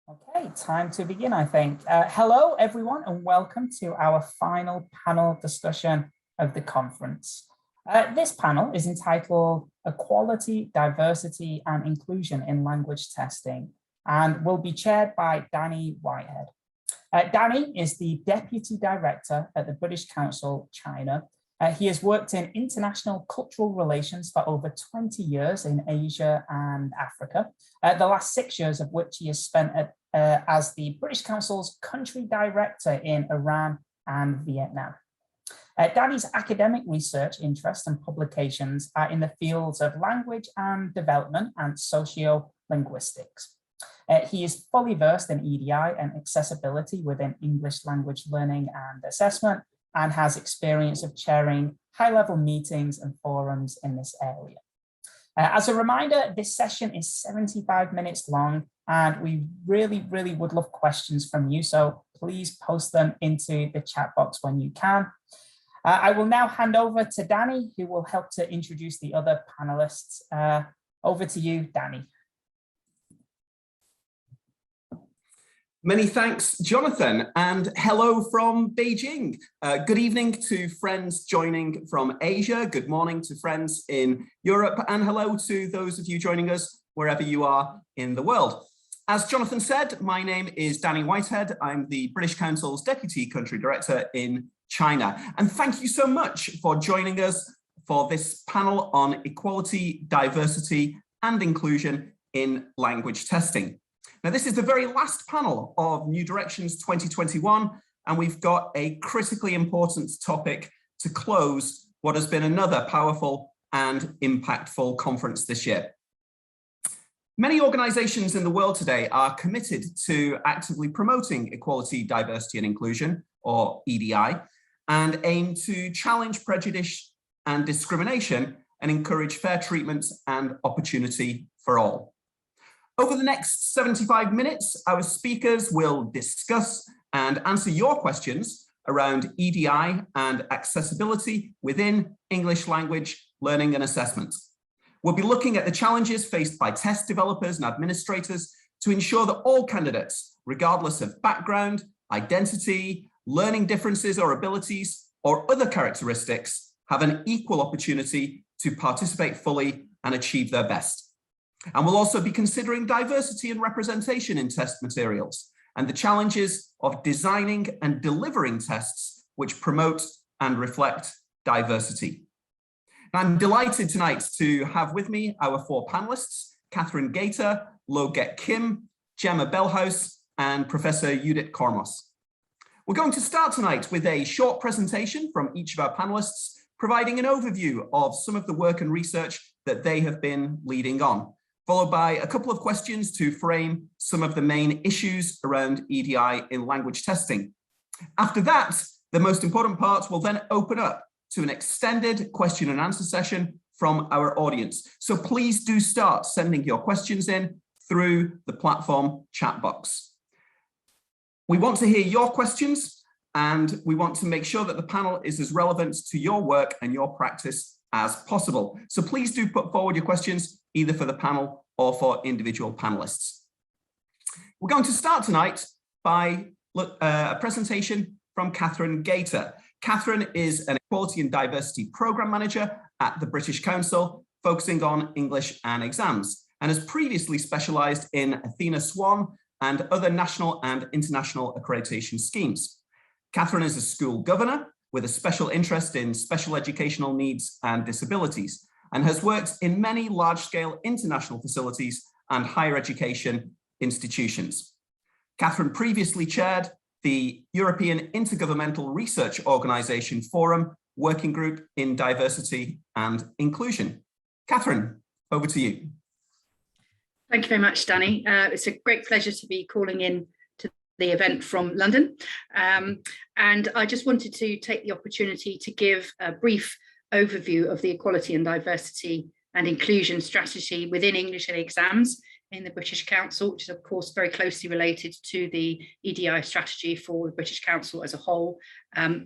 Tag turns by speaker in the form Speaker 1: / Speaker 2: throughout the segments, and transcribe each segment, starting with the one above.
Speaker 1: Okay, time to begin, I think. Hello, everyone, and welcome to our final panel discussion of the conference. This panel is entitled Equality, Diversity and Inclusion in Language Testing and will be chaired by Danny Whitehead. Danny is the Deputy Director at the British Council, China. He has worked in international cultural relations for over 20 years in Asia and Africa, the last 6 years of which he has spent as the British Council's country director in Iran and Vietnam. Danny's academic research interests and publications are in the fields of language and development and socio-linguistics. He is fully versed in EDI and accessibility within English language learning and assessment, and has experience of chairing high-level meetings and forums in this area. As a reminder, this session is 75 minutes long, and we really would love questions from you, so please post them into the chat box when you can. I will now hand over to Danny, who will help to introduce the other panelists. Over to you, Danny.
Speaker 2: Many thanks, Jonathan, and hello from Beijing. Good evening to friends joining from Asia. Good morning to friends in Europe, and hello to those of you joining us wherever you are in the world. As Jonathan said, my name is Danny Whitehead. I'm the British Council's Deputy Country Director in China. And thank you so much for joining us for this panel on equality, diversity, and inclusion in language testing. Now, this is the very last panel of New Directions 2021, and we've got a critically important topic to close what has been another powerful and impactful conference this year. Many organizations in the world today are committed to actively promoting equality, diversity and inclusion, or EDI, and aim to challenge prejudice and discrimination and encourage fair treatment and opportunity for all. Over the next 75 minutes, our speakers will discuss and answer your questions around EDI and accessibility within English language learning and assessment. We'll be looking at the challenges faced by test developers and administrators to ensure that all candidates, regardless of background, identity, learning differences or abilities, or other characteristics, have an equal opportunity to participate fully and achieve their best. And we'll also be considering diversity and representation in test materials and the challenges of designing and delivering tests which promote and reflect diversity. I'm delighted tonight to have with me our four panelists, Catherine Gator, Lo-Get Kim, Gemma Bellhouse, and Professor Judith Kormos. We're going to start tonight with a short presentation from each of our panelists, providing an overview of some of the work and research that they have been leading on, followed by a couple of questions to frame some of the main issues around EDI in language testing. After that, the most important part will then open up to an extended question and answer session from our audience. So please do start sending your questions in through the platform chat box. We want to hear your questions, and we want to make sure that the panel is as relevant to your work and your practice as possible. So please do put forward your questions either for the panel or for individual panelists. We're going to start tonight by a presentation from Catherine Gator. Catherine is an Equality and Diversity Programme Manager at the British Council, focusing on English and exams, and has previously specialised in Athena Swan and other national and international accreditation schemes. Catherine is a school governor with a special interest in special educational needs and disabilities, and has worked in many large-scale international facilities and higher education institutions. Catherine previously chaired the European Intergovernmental Research Organisation Forum Working Group in Diversity and Inclusion. Catherine, over to you.
Speaker 3: Thank you very much, Danny. It's a great pleasure to be calling in to the event from London. And I just wanted to take the opportunity to give a brief overview of the equality and diversity and inclusion strategy within English and exams in the British Council, which is of course very closely related to the EDI strategy for the British Council as a whole.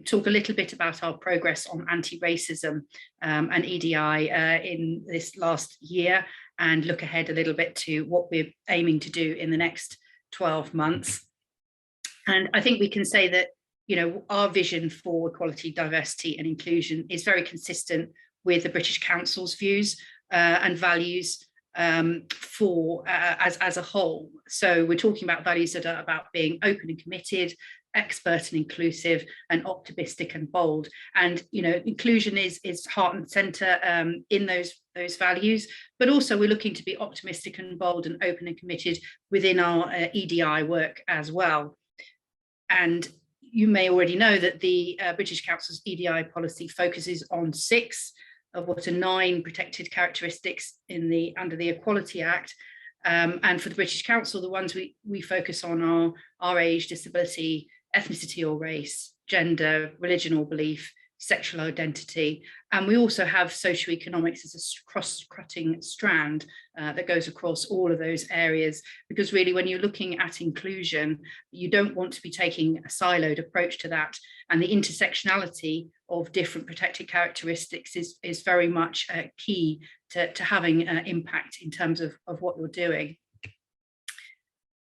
Speaker 3: Talk a little bit about our progress on anti-racism and EDI in this last year, and look ahead a little bit to what we're aiming to do in the next 12 months. And I think we can say that, you know, our vision for equality, diversity and inclusion is very consistent with the British Council's views and values as a whole. So we're talking about values that are about being open and committed, expert and inclusive, and optimistic and bold. And, you know, inclusion is heart and center in those values, but also we're looking to be optimistic and bold and open and committed within our EDI work as well. And you may already know that the British Council's EDI policy focuses on 6 of what are 9 protected characteristics under the Equality Act. And for the British Council, the ones we focus on are age, disability, ethnicity or race, gender, religion or belief, sexual identity. And we also have socioeconomics as a cross-cutting strand that goes across all of those areas, because really when you're looking at inclusion, you don't want to be taking a siloed approach to that. And the intersectionality of different protected characteristics is very much key to having an impact in terms of what you're doing.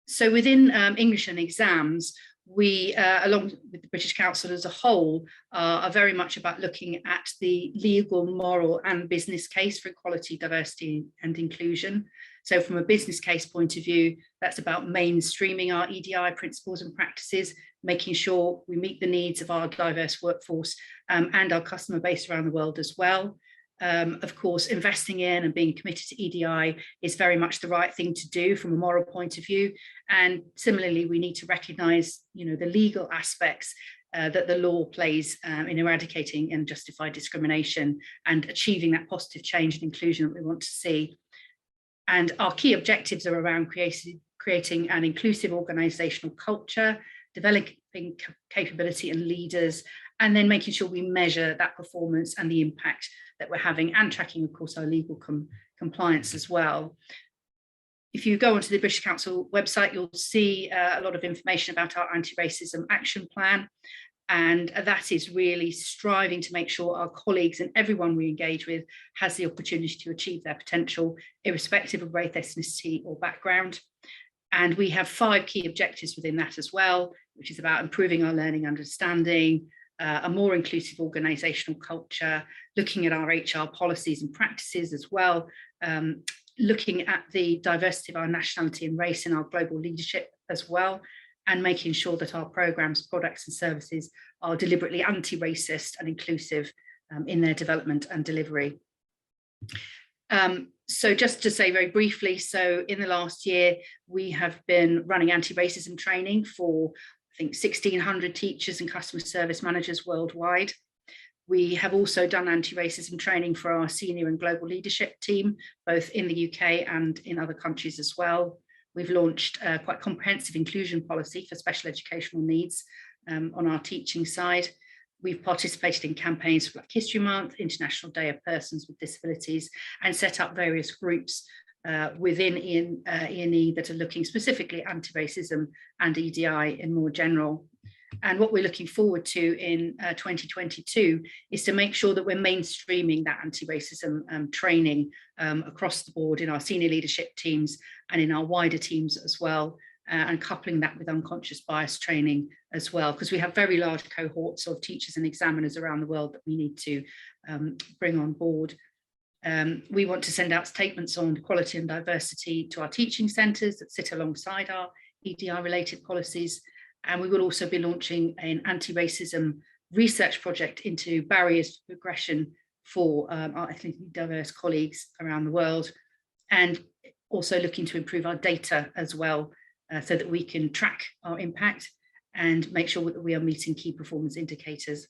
Speaker 3: So within English and exams, we, along with the British Council as a whole, are very much about looking at the legal, moral and business case for equality, diversity and inclusion. So from a business case point of view, that's about mainstreaming our EDI principles and practices, making sure we meet the needs of our diverse workforce and our customer base around the world as well. Of course, investing in and being committed to EDI is very much the right thing to do from a moral point of view. And similarly, we need to recognise, you know, the legal aspects that the law plays in eradicating unjustified discrimination and achieving that positive change and inclusion that we want to see. And our key objectives are around creating an inclusive organisational culture, developing capability and leaders, and then making sure we measure that performance and the impact that we're having, and tracking, of course, our legal compliance as well. If you go onto the British Council website, you'll see a lot of information about our anti-racism action plan. And that is really striving to make sure our colleagues and everyone we engage with has the opportunity to achieve their potential, irrespective of race, ethnicity or background. And we have 5 key objectives within that as well, which is about improving our learning understanding, a more inclusive organisational culture, looking at our HR policies and practices as well, looking at the diversity of our nationality and race in our global leadership as well, and making sure that our programmes, products and services are deliberately anti-racist and inclusive in their development and delivery. So just to say very briefly, so in the last year, we have been running anti-racism training for, I think, 1,600 teachers and customer service managers worldwide. We have also done anti-racism training for our senior and global leadership team, both in the UK and in other countries as well. We've launched a quite comprehensive inclusion policy for special educational needs on our teaching side. We've participated in campaigns for Black History Month, International Day of Persons with Disabilities, and set up various groups within E&E that are looking specifically at anti-racism and EDI in more general. And what we're looking forward to in 2022 is to make sure that we're mainstreaming that anti-racism training across the board in our senior leadership teams and in our wider teams as well, and coupling that with unconscious bias training as well, because we have very large cohorts of teachers and examiners around the world that we need to bring on board. We want to send out statements on equality and diversity to our teaching centres that sit alongside our EDI related policies. And we will also be launching an anti-racism research project into barriers to progression for our ethnically diverse colleagues around the world, and also looking to improve our data as well, so that we can track our impact and make sure that we are meeting key performance indicators.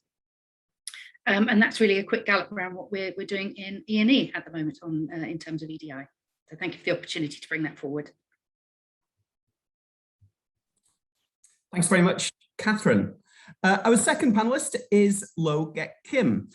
Speaker 3: And that's really a quick gallop around what we're doing in E&E at the moment in terms of EDI. So thank you for the opportunity to bring that forward.
Speaker 2: Thanks very much, Catherine. Our second panellist is Lo Get Kim.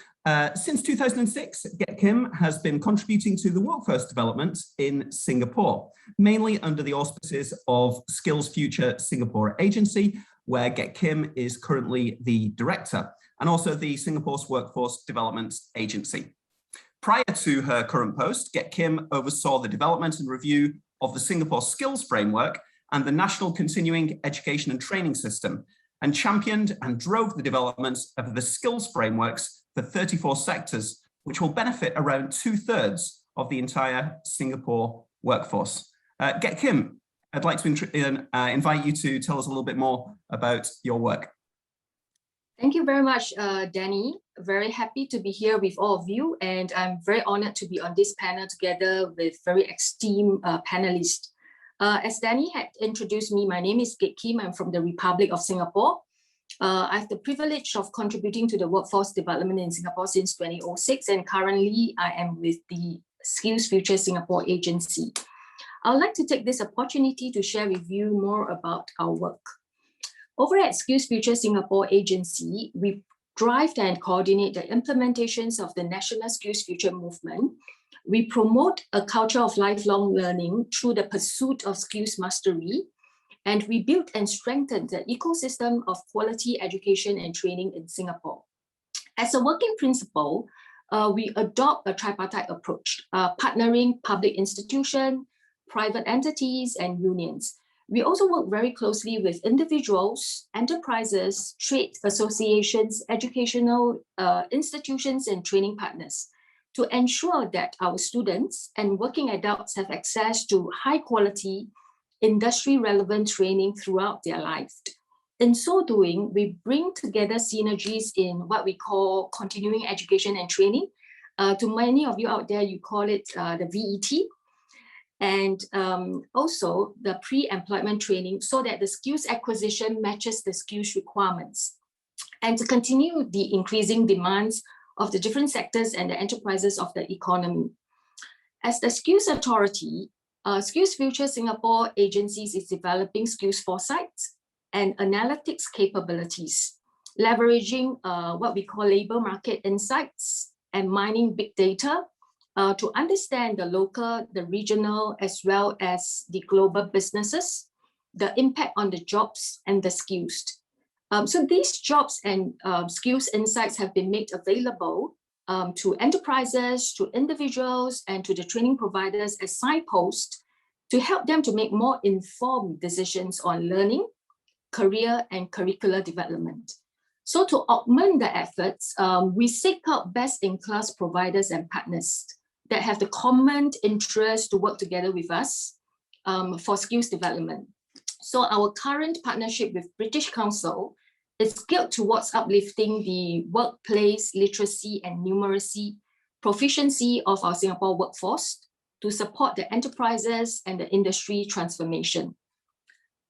Speaker 2: Since 2006, Get Kim has been contributing to the workforce development in Singapore, mainly under the auspices of Skills Future Singapore Agency, where Get Kim is currently the director, and also the Singapore's Workforce Development Agency. Prior to her current post, Get Kim oversaw the development and review of the Singapore Skills Framework and the National Continuing Education and Training System, and championed and drove the development of the skills frameworks for 34 sectors, which will benefit around 2/3 of the entire Singapore workforce. Get Kim, I'd like to invite you to tell us a little bit more about your work.
Speaker 4: Thank you very much, Danny. Very happy to be here with all of you, and I'm very honored to be on this panel together with very esteemed panelists. As Danny had introduced me, my name is Get Kim. I'm from the Republic of Singapore. I have the privilege of contributing to the workforce development in Singapore since 2006, and currently I am with the Skills Future Singapore agency. I would like to take this opportunity to share with you more about our work. Over at Skills Future Singapore agency, we drive and coordinate the implementations of the National Skills Future movement. We promote a culture of lifelong learning through the pursuit of skills mastery, and we build and strengthen the ecosystem of quality education and training in Singapore. As a working principle, we adopt a tripartite approach, partnering public institutions, private entities, and unions. We also work very closely with individuals, enterprises, trade associations, educational institutions, and training partners to ensure that our students and working adults have access to high quality, industry-relevant training throughout their lives. In so doing, we bring together synergies in what we call continuing education and training. To many of you out there, you call it the VET. And also the pre-employment training so that the skills acquisition matches the skills requirements. And to continue the increasing demands of the different sectors and the enterprises of the economy. As the Skills Authority, Skills Future Singapore agencies is developing skills foresights and analytics capabilities, leveraging what we call labor market insights and mining big data to understand the local, the regional, as well as the global businesses, the impact on the jobs and the skills. So these jobs and skills insights have been made available to enterprises, to individuals, and to the training providers as signposts to help them to make more informed decisions on learning, career, and curricular development. So to augment the efforts, we seek out best-in-class providers and partners that have the common interest to work together with us for skills development. So our current partnership with British Council is geared towards uplifting the workplace literacy and numeracy proficiency of our Singapore workforce to support the enterprises and the industry transformation.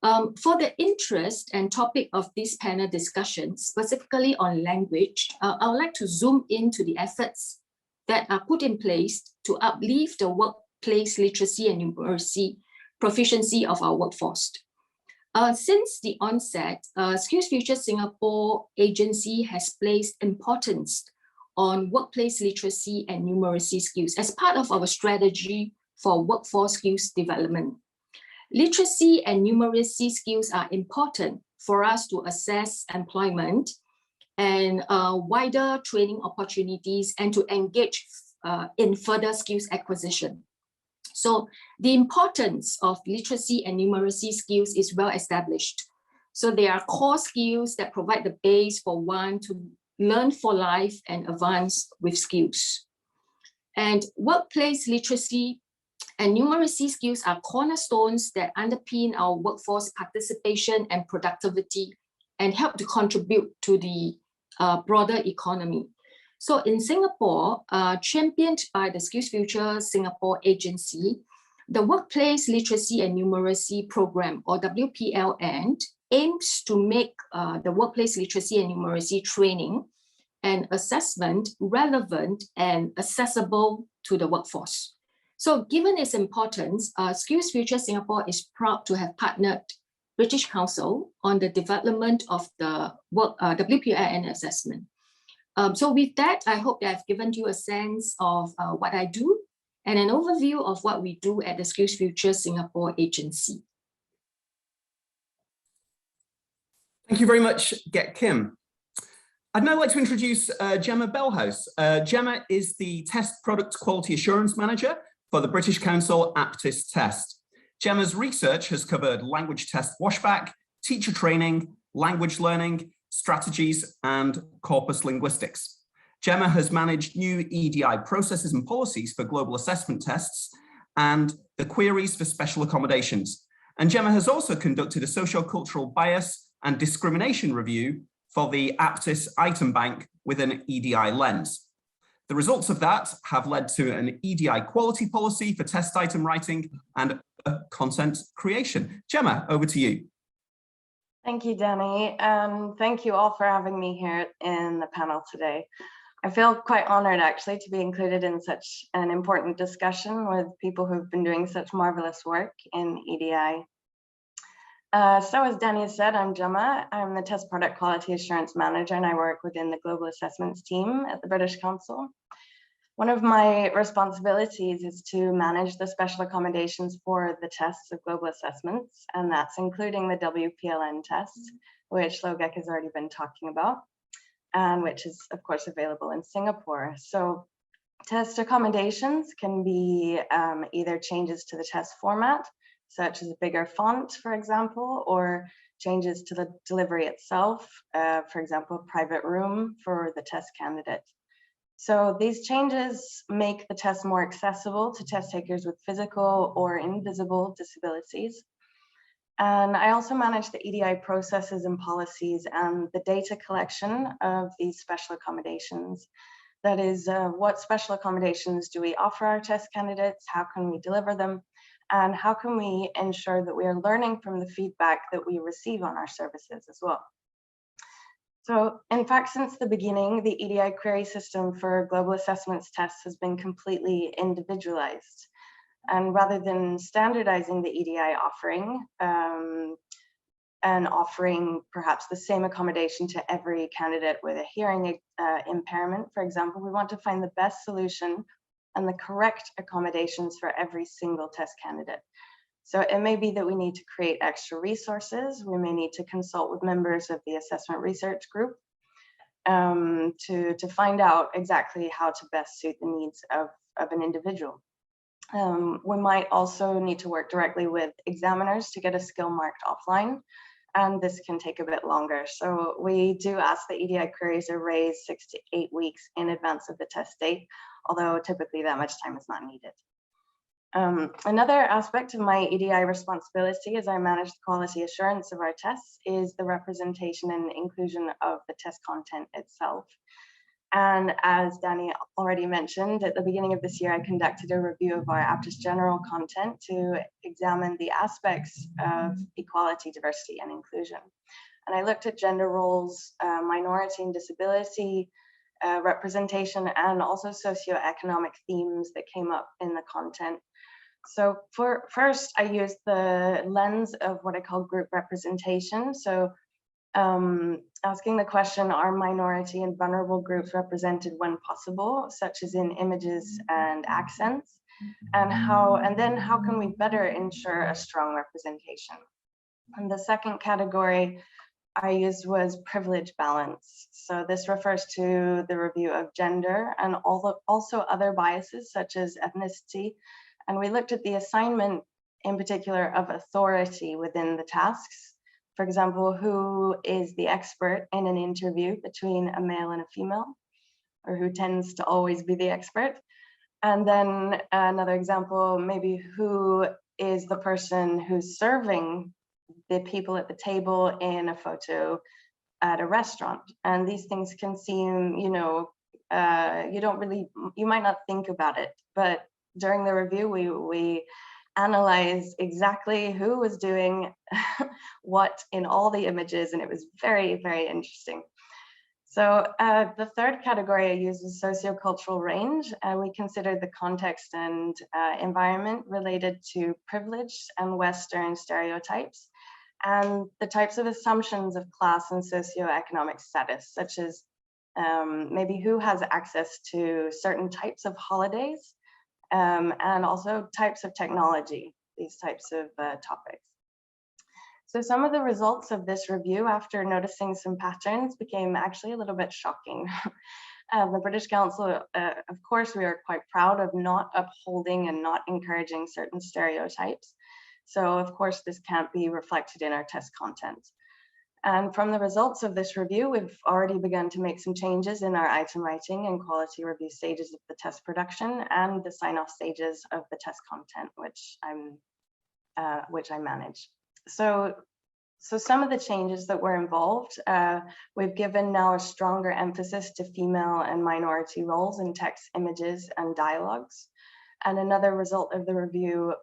Speaker 4: For the interest and topic of this panel discussion, specifically on language, I would like to zoom into the efforts that are put in place to uplift the workplace literacy and numeracy proficiency of our workforce. Since the onset, Skills Future Singapore agency has placed importance on workplace literacy and numeracy skills as part of our strategy for workforce skills development. Literacy and numeracy skills are important for us to assess employment and wider training opportunities and to engage in further skills acquisition. So the importance of literacy and numeracy skills is well established. So they are core skills that provide the base for one to learn for life and advance with skills. And workplace literacy and numeracy skills are cornerstones that underpin our workforce participation and productivity and help to contribute to the broader economy. So in Singapore, championed by the Skills Future Singapore agency, the Workplace Literacy and Numeracy Program, or WPLN, aims to make the workplace literacy and numeracy training and assessment relevant and accessible to the workforce. So given its importance, Skills Future Singapore is proud to have partnered British Council on the development of the WPLN assessment. So with that, I hope that I've given you a sense of what I do and an overview of what we do at the Skills Future Singapore agency.
Speaker 2: Thank you very much, Get Kim. I'd now like to introduce Gemma Bellhouse. Gemma is the Test Product Quality Assurance Manager for the British Council APTIS test. Gemma's research has covered language test washback, teacher training, language learning, strategies, and corpus linguistics. Gemma has managed new EDI processes and policies for global assessment tests and the queries for special accommodations. And Gemma has also conducted a sociocultural bias and discrimination review for the Aptis item bank with an EDI lens. The results of that have led to an EDI quality policy for test item writing and content creation. Gemma, over to you.
Speaker 5: Thank you, Danny, and thank you all for having me here in the panel today. I feel quite honored actually to be included in such an important discussion with people who've been doing such marvelous work in EDI. So as Danny has said, I'm Gemma. I'm the Test Product Quality Assurance Manager, and I work within the Global Assessments team at the British Council. One of my responsibilities is to manage the special accommodations for the tests of global assessments, and that's including the WPLN test, which Logek has already been talking about, and which is of course available in Singapore. So test accommodations can be either changes to the test format, such as a bigger font, for example, or changes to the delivery itself, for example, a private room for the test candidate. So these changes make the test more accessible to test takers with physical or invisible disabilities. And I also manage the EDI processes and policies and the data collection of these special accommodations. That is, what special accommodations do we offer our test candidates? How can we deliver them? And how can we ensure that we are learning from the feedback that we receive on our services as well? So in fact, since the beginning, the EDI query system for global assessments tests has been completely individualized. And rather than standardizing the EDI offering and offering perhaps the same accommodation to every candidate with a hearing impairment, for example, we want to find the best solution and the correct accommodations for every single test candidate. So it may be that we need to create extra resources. We may need to consult with members of the assessment research group to find out exactly how to best suit the needs of an individual. We might also need to work directly with examiners to get a skill marked offline, and this can take a bit longer. So we do ask that EDI queries are raised 6 to 8 weeks in advance of the test date, although typically that much time is not needed. Another aspect of my EDI responsibility as I manage the quality assurance of our tests is the representation and inclusion of the test content itself. And as Danny already mentioned, at the beginning of this year, I conducted a review of our Aptis General content to examine the aspects of equality, diversity, and inclusion. And I looked at gender roles, minority and disability, representation, and also socioeconomic themes that came up in the content. So first, I used the lens of what I call group representation. So asking the question, are minority and vulnerable groups represented when possible, such as in images and accents? And then how can we better ensure a strong representation? And the second category I used was privilege balance. So this refers to the review of gender and also other biases such as ethnicity. And we looked at the assignment in particular of authority within the tasks. For example, who is the expert in an interview between a male and a female, or who tends to always be the expert? And then another example, maybe who is the person who's serving the people at the table in a photo at a restaurant. And these things can seem, you might not think about it, but during the review, we analyzed exactly who was doing what in all the images, and it was very, very interesting. So the third category I used was sociocultural range, and we considered the context and environment related to privilege and Western stereotypes, and the types of assumptions of class and socioeconomic status, such as maybe who has access to certain types of holidays, and also types of technology, these types of topics. So some of the results of this review, after noticing some patterns, became actually a little bit shocking. The British Council, of course, we are quite proud of not upholding and not encouraging certain stereotypes. So of course, this can't be reflected in our test content. And from the results of this review, we've already begun to make some changes in our item writing and quality review stages of the test production and the sign-off stages of the test content, which I manage. So some of the changes that were involved, we've given now a stronger emphasis to female and minority roles in text, images, and dialogues. And another result of the review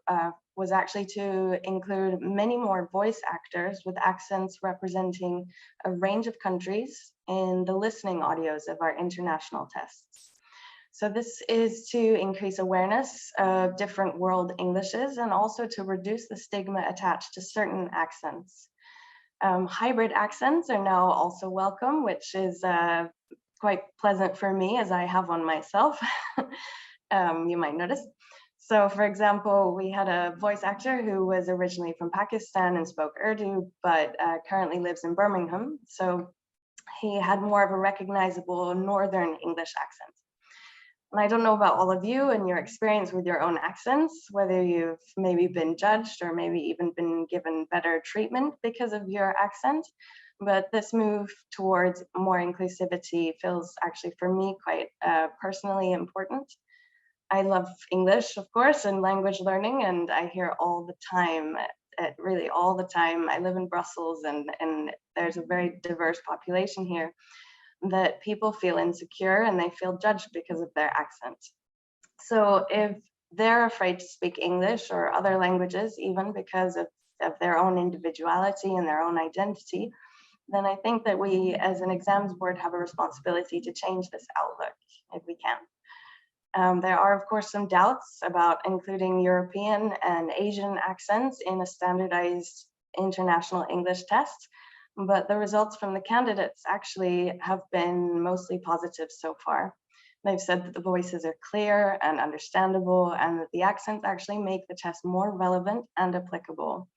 Speaker 5: was actually to include many more voice actors with accents representing a range of countries in the listening audios of our international tests. So this is to increase awareness of different world Englishes and also to reduce the stigma attached to certain accents. Hybrid accents are now also welcome, which is quite pleasant for me as I have one myself. You might notice. So for example, we had a voice actor who was originally from Pakistan and spoke Urdu, but currently lives in Birmingham. So he had more of a recognizable Northern English accent. And I don't know about all of you and your experience with your own accents, whether you've maybe been judged or maybe even been given better treatment because of your accent, but this move towards more inclusivity feels actually for me quite personally important. I love English, of course, and language learning, and I hear all the time, really all the time. I live in Brussels and there's a very diverse population here, that people feel insecure and they feel judged because of their accent. So if they're afraid to speak English or other languages, even because of their own individuality and their own identity, then I think that we as an exams board have a responsibility to change this outlook if we can. There are, of course, some doubts about including European and Asian accents in a standardized international English test, but the results from the candidates actually have been mostly positive so far. They've said that the voices are clear and understandable and that the accents actually make the test more relevant and applicable.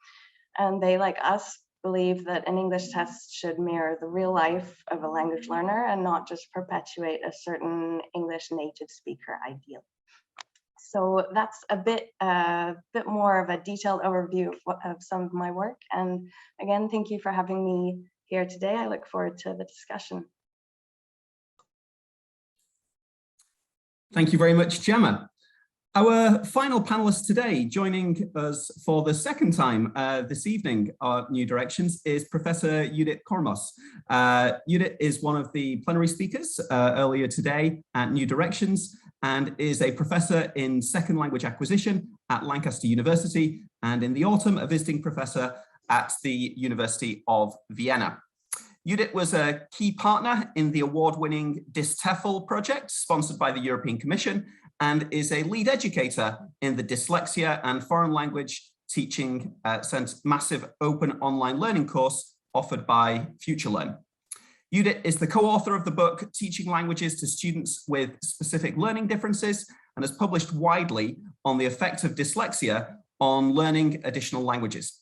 Speaker 5: And they, like us, believe that an English test should mirror the real life of a language learner and not just perpetuate a certain English native speaker ideal. So that's a bit more of a detailed overview of some of my work. And again, thank you for having me here today. I look forward to the discussion.
Speaker 2: Thank you very much, Gemma. Our final panelist today, joining us for the second time this evening at New Directions, is Professor Judith Kormos. Judith is one of the plenary speakers earlier today at New Directions and is a professor in second language acquisition at Lancaster University, and in the autumn a visiting professor at the University of Vienna. Judith was a key partner in the award-winning DysTEFL project sponsored by the European Commission and is a lead educator in the Dyslexia and Foreign Language Teaching massive open online learning course offered by FutureLearn. Judith is the co-author of the book Teaching Languages to Students with Specific Learning Differences and has published widely on the effect of dyslexia on learning additional languages.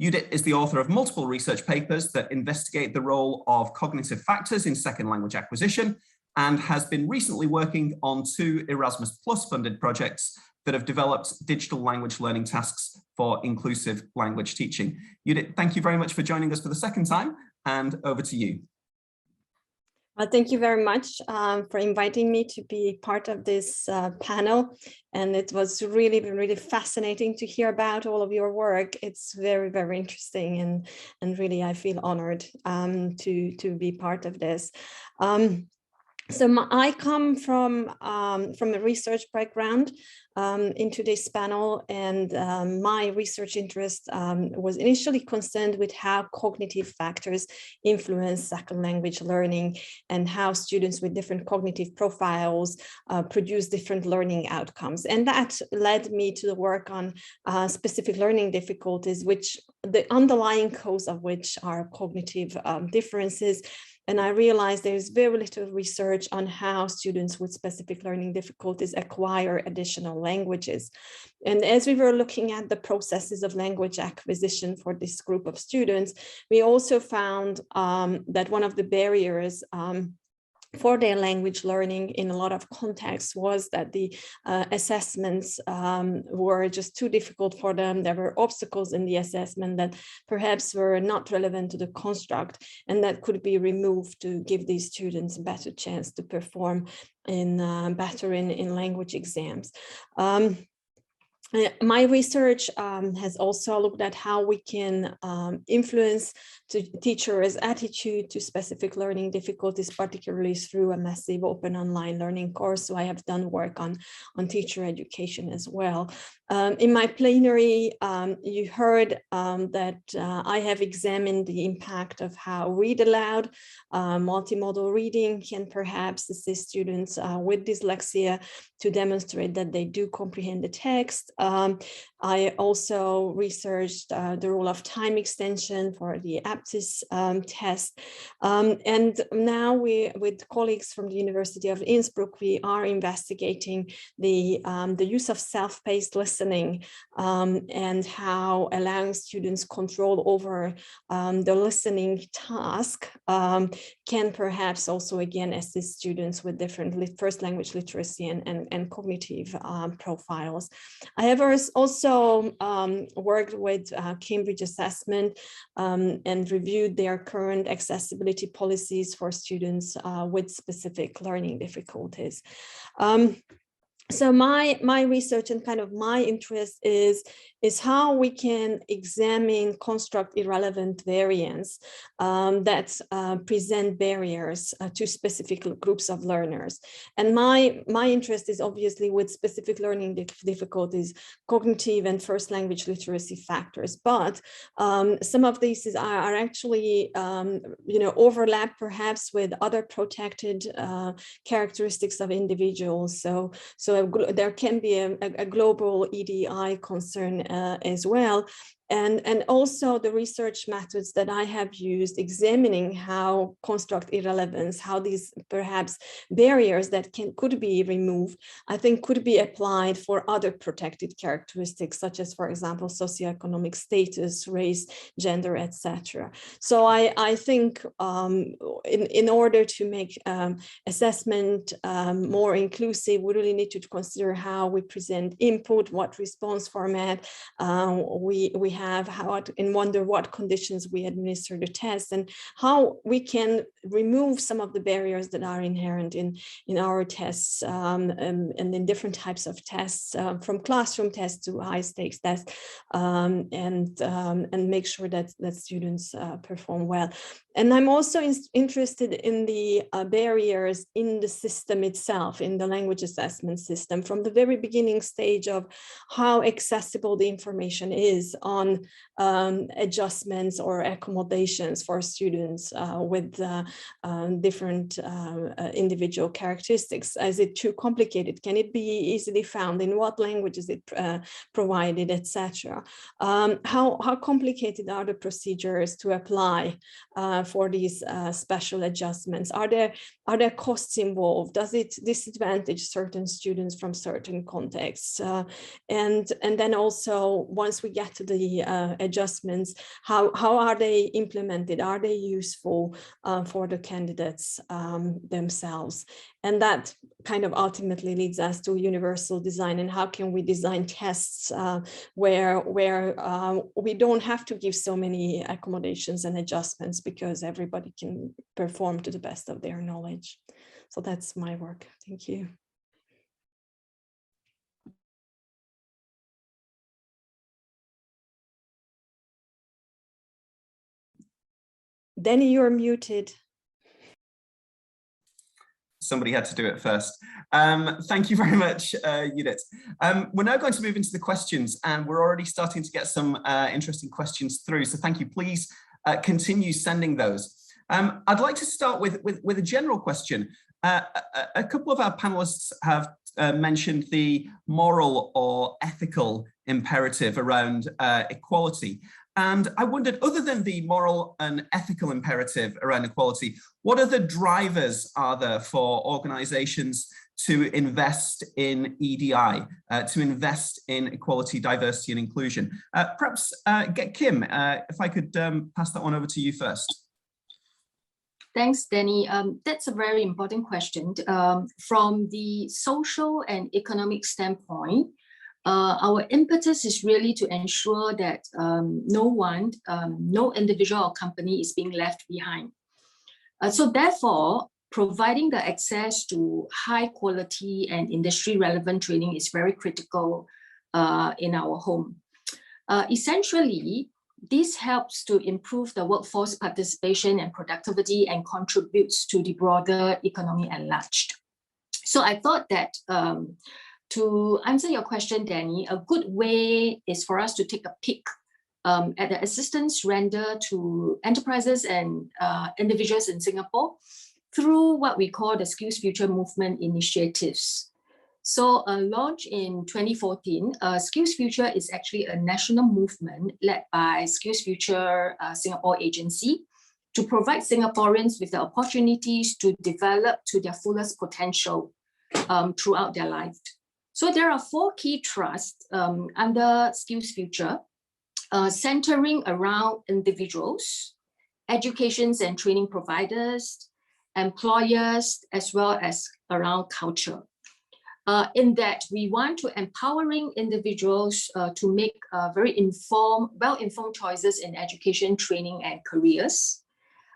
Speaker 2: Judith is the author of multiple research papers that investigate the role of cognitive factors in second language acquisition and has been recently working on 2 Erasmus Plus funded projects that have developed digital language learning tasks for inclusive language teaching. Judith, thank you very much for joining us for the second time, and over to you.
Speaker 6: Well, thank you very much for inviting me to be part of this panel. And it was really fascinating to hear about all of your work. It's very interesting, and really I feel honored to be part of this. So I come from a research background into this panel, and my research interest was initially concerned with how cognitive factors influence second language learning and how students with different cognitive profiles produce different learning outcomes. And that led me to the work on specific learning difficulties, which the underlying cause of which are cognitive differences. And I realized there's very little research on how students with specific learning difficulties acquire additional languages. And as we were looking at the processes of language acquisition for this group of students, we also found that one of the barriers for their language learning in a lot of contexts was that the assessments were just too difficult for them. There were obstacles in the assessment that perhaps were not relevant to the construct, and that could be removed to give these students a better chance to perform better in language exams. My research has also looked at how we can influence teachers' attitude to specific learning difficulties, particularly through a massive open online learning course. So I have done work on teacher education as well. In my plenary, you heard that I have examined the impact of how read aloud, multimodal reading can perhaps assist students with dyslexia to demonstrate that they do comprehend the text. I also researched the role of time extension for the aptness test. And now with colleagues from the University of Innsbruck, we are investigating the use of self-paced listening and how allowing students control over the listening task can perhaps also again assist students with different first language literacy and cognitive profiles. I have also worked with Cambridge Assessment and reviewed their current accessibility policies for students with specific learning difficulties. So my research and kind of my interest is how we can examine construct irrelevant variants that present barriers to specific groups of learners. And my interest is obviously with specific learning difficulties, cognitive and first language literacy factors. But some of these are actually overlap perhaps with other protected characteristics of individuals. So there can be a global EDI concern as well. And also the research methods that I have used examining how construct irrelevance, how these perhaps barriers that could be removed, I think could be applied for other protected characteristics, such as, for example, socioeconomic status, race, gender, etc. So I think in order to make assessment more inclusive, we really need to consider how we present input, what response format we have, and wonder what conditions we administer the test, and how we can remove some of the barriers that are inherent in our tests and in different types of tests, from classroom tests to high stakes tests, and make sure that students perform well. And I'm also interested in the barriers in the system itself, in the language assessment system, from the very beginning stage of how accessible the information is on adjustments or accommodations for students with different individual characteristics. Is it too complicated? Can it be easily found? In what language is it provided, etc.? How complicated are the procedures to apply for these special adjustments? Are there costs involved? Does it disadvantage certain students from certain contexts? And then also, once we get to the adjustments, how are they implemented? Are they useful for the candidates themselves? And that kind of ultimately leads us to universal design, and how can we design tests where we don't have to give so many accommodations and adjustments, because everybody can perform to the best of their knowledge. So that's my work. Thank you. Danny, you're muted.
Speaker 2: Somebody had to do it first. Thank you very much, Judith. We're now going to move into the questions, and we're already starting to get some interesting questions through. So thank you. Please continue sending those. I'd like to start with a general question. A couple of our panelists have mentioned the moral or ethical imperative around equality. And I wondered, other than the moral and ethical imperative around equality, what other drivers are there for organizations to invest in EDI, to invest in equality, diversity, and inclusion? Perhaps, Kim, if I could pass that one over to you first.
Speaker 4: Thanks, Danny. That's a very important question. From the social and economic standpoint, our impetus is really to ensure that no individual or company is being left behind. So therefore, providing the access to high quality and industry relevant training is very critical in our home. Essentially, this helps to improve the workforce participation and productivity and contributes to the broader economy at large. So I thought that to answer your question, Danny, a good way is for us to take a peek at the assistance rendered to enterprises and individuals in Singapore through what we call the Skills Future movement initiatives. So launched in 2014, Skills Future is actually a national movement led by Skills Future Singapore agency to provide Singaporeans with the opportunities to develop to their fullest potential throughout their life. So there are 4 key thrusts under Skills Future, centering around individuals, educations and training providers, employers, as well as around culture. In that we want to empowering individuals to make very well-informed choices in education, training, and careers.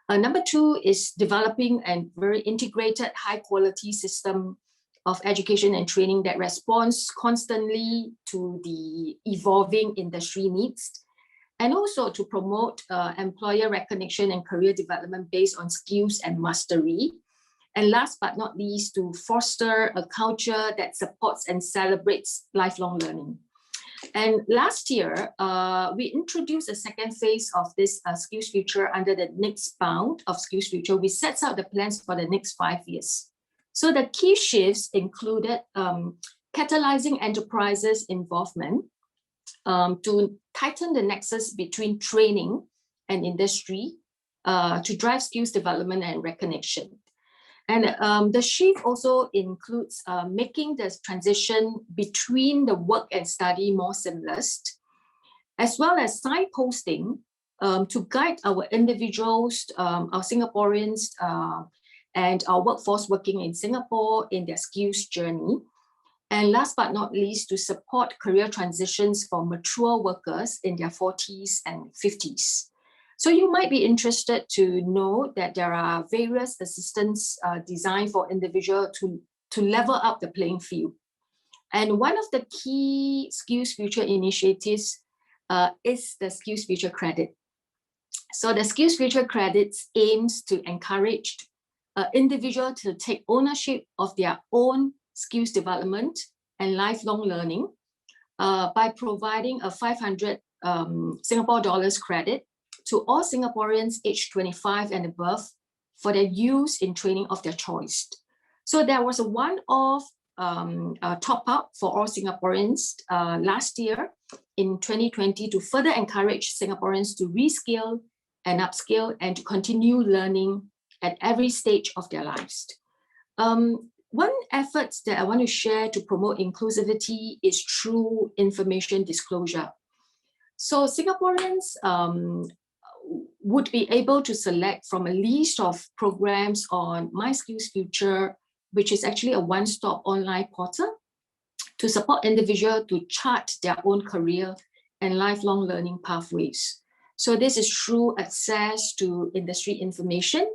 Speaker 4: Number 2 is developing a very integrated, high-quality system of education and training that responds constantly to the evolving industry needs, and also to promote employer recognition and career development based on skills and mastery. And last but not least, to foster a culture that supports and celebrates lifelong learning. And last year, we introduced a second phase of this Skills Future under the next bound of Skills Future. We set out the plans for the next 5 years. So the key shifts included catalyzing enterprises' involvement to tighten the nexus between training and industry to drive skills development and recognition. And the shift also includes making the transition between the work and study more seamless, as well as signposting to guide our individuals, our Singaporeans, and our workforce working in Singapore in their skills journey. And last but not least, to support career transitions for mature workers in their 40s and 50s. So you might be interested to know that there are various assistance designed for individuals to level up the playing field. And one of the key Skills Future initiatives is the Skills Future Credit. So the Skills Future Credits aims to encourage individuals to take ownership of their own skills development and lifelong learning by providing a 500 Singapore dollars credit to all Singaporeans aged 25 and above for their use in training of their choice. So there was a one-off top-up for all Singaporeans last year in 2020 to further encourage Singaporeans to reskill and upskill and to continue learning at every stage of their lives. One effort that I want to share to promote inclusivity is through information disclosure. So Singaporeans would be able to select from a list of programs on My Skills Future, which is actually a one-stop online portal to support individuals to chart their own career and lifelong learning pathways. So this is through access to industry information,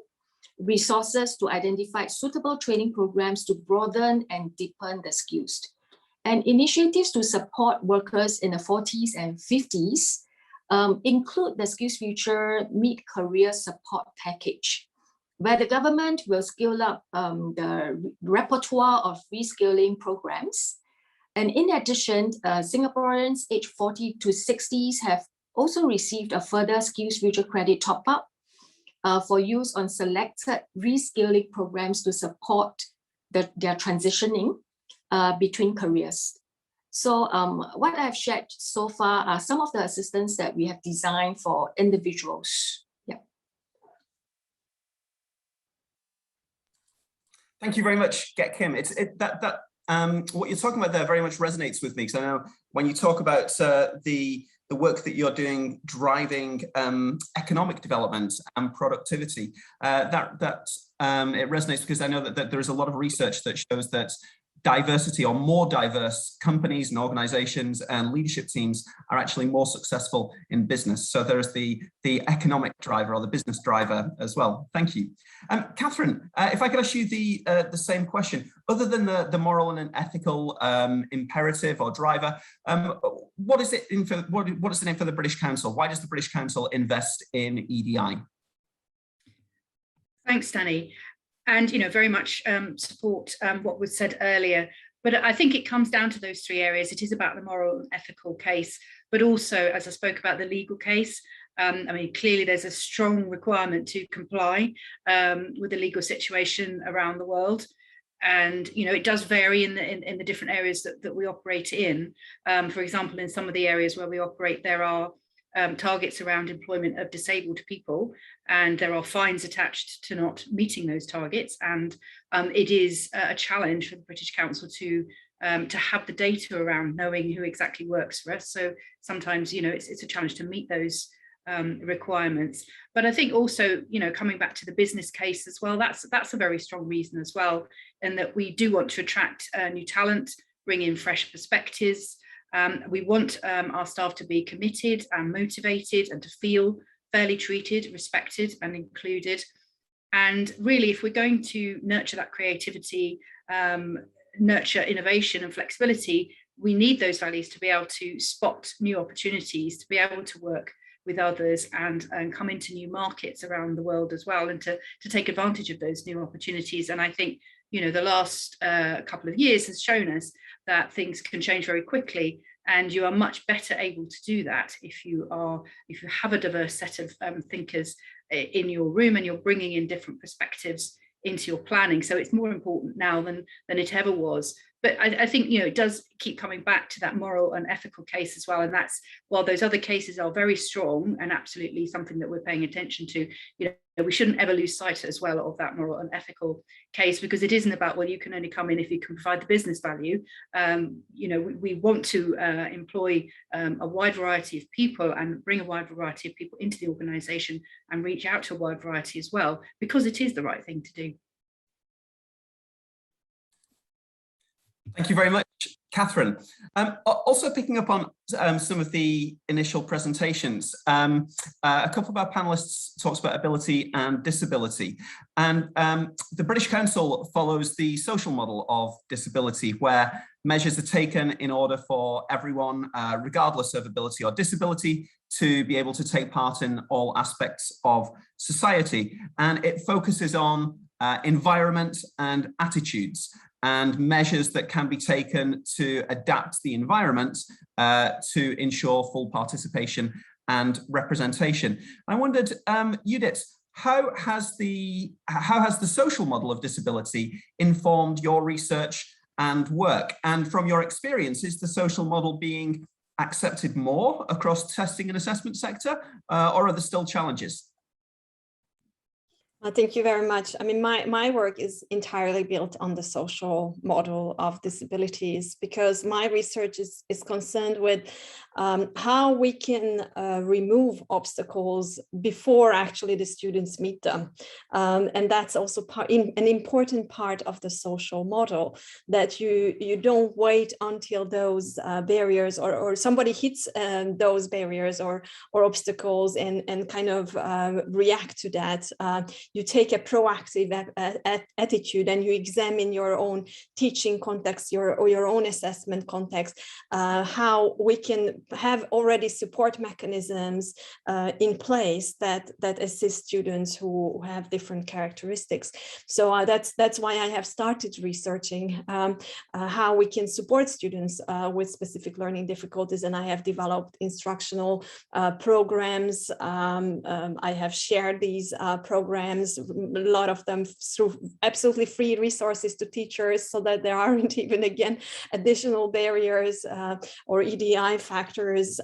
Speaker 4: resources to identify suitable training programs to broaden and deepen the skills, and initiatives to support workers in the 40s and 50s include the Skills Future Mid-Career Support Package, where the government will scale up the repertoire of reskilling programs. And in addition, Singaporeans aged 40 to 60s have also received a further Skills Future credit top-up for use on selected reskilling programs to support their transitioning between careers. So what I've shared so far are some of the assistance that we have designed for individuals. Yeah.
Speaker 2: Thank you very much, Get Kim. What you're talking about there very much resonates with me, because I know when you talk about the the work that you're doing driving economic development and productivity. It resonates because I know that there is a lot of research that shows that diversity, or more diverse companies and organizations and leadership teams, are actually more successful in business. So there's the economic driver, or the business driver as well. Thank you. Catherine, if I could ask you the same question, other than the moral and an ethical imperative or driver, what does it mean for the British Council? Why does the British Council invest in EDI?
Speaker 3: Thanks, Danny. And, very much support what was said earlier. But I think it comes down to those three areas. It is about the moral and ethical case, but also, as I spoke about, the legal case. I mean, clearly there's a strong requirement to comply with the legal situation around the world. And, it does vary in the different areas that we operate in. For example, in some of the areas where we operate, there are targets around employment of disabled people, and there are fines attached to not meeting those targets. And it is a challenge for the British Council to have the data around knowing who exactly works for us. So sometimes, it's a challenge to meet those requirements. But I think also, coming back to the business case as well, that's a very strong reason as well, and that we do want to attract new talent, bring in fresh perspectives. We want our staff to be committed and motivated, and to feel fairly treated, respected and included. And really, if we're going to nurture that creativity, nurture innovation and flexibility, we need those values to be able to spot new opportunities, to be able to work with others and come into new markets around the world as well, and to take advantage of those new opportunities. And I think, the last couple of years has shown us that things can change very quickly, and you are much better able to do that if you have a diverse set of thinkers in your room, and you're bringing in different perspectives into your planning. So it's more important now than it ever was. But I think, it does keep coming back to that moral and ethical case as well. And that's, while those other cases are very strong and absolutely something that we're paying attention to, we shouldn't ever lose sight as well of that moral and ethical case, because it isn't about, well, you can only come in if you can provide the business value. We want to employ a wide variety of people, and bring a wide variety of people into the organisation, and reach out to a wide variety as well, because it is the right thing to do.
Speaker 2: Thank you very much, Catherine. Also picking up on some of the initial presentations, a couple of our panelists talked about ability and disability. And the British Council follows the social model of disability, where measures are taken in order for everyone, regardless of ability or disability, to be able to take part in all aspects of society. And it focuses on environment and attitudes, and measures that can be taken to adapt the environment to ensure full participation and representation. I wondered, Judith, how has the social model of disability informed your research and work? And from your experience, is the social model being accepted more across testing and assessment sector, or are there still challenges?
Speaker 6: Thank you very much. I mean, my work is entirely built on the social model of disabilities, because my research is concerned with how we can remove obstacles before actually the students meet them. And that's also an important part of the social model, that you don't wait until those barriers or somebody hits those barriers or obstacles and kind of react to that. You take a proactive attitude, and you examine your own teaching context, your own assessment context, how we can have already support mechanisms in place that assist students who have different characteristics. So that's why I have started researching how we can support students with specific learning difficulties, and I have developed instructional programs. I have shared these programs, a lot of them through absolutely free resources to teachers, so that there aren't even, again, additional barriers or EDI factors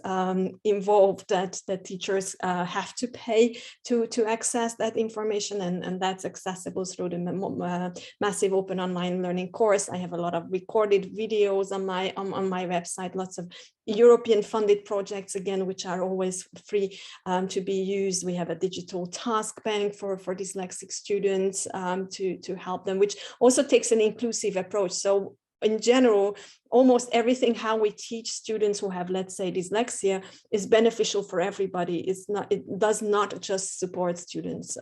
Speaker 6: involved that teachers have to pay to access that information, and that's accessible through the massive open online learning course. I have a lot of recorded videos on my website, lots of European funded projects, again, which are always free to be used. We have a digital task bank for dyslexic students to help them, which also takes an inclusive approach. So in general, almost everything how we teach students who have, let's say, dyslexia is beneficial for everybody. It does not just support students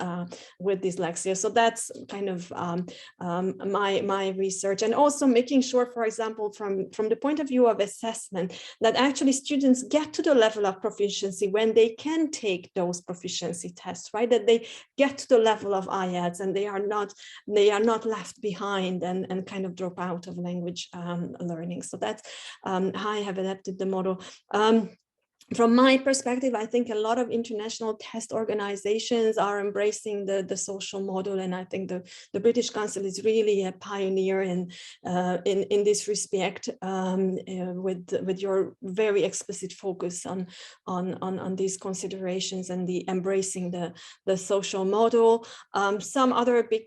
Speaker 6: with dyslexia. So that's kind of my research, and also making sure, for example, from the point of view of assessment, that actually students get to the level of proficiency when they can take those proficiency tests, right? That they get to the level of IELTS and they are not left behind and kind of drop out of language learning. So that's how I have adapted the model. From my perspective, I think a lot of international test organizations are embracing the social model, and I think the British Council is really a pioneer in this respect, with your very explicit focus on these considerations and the embracing the social model. Some other big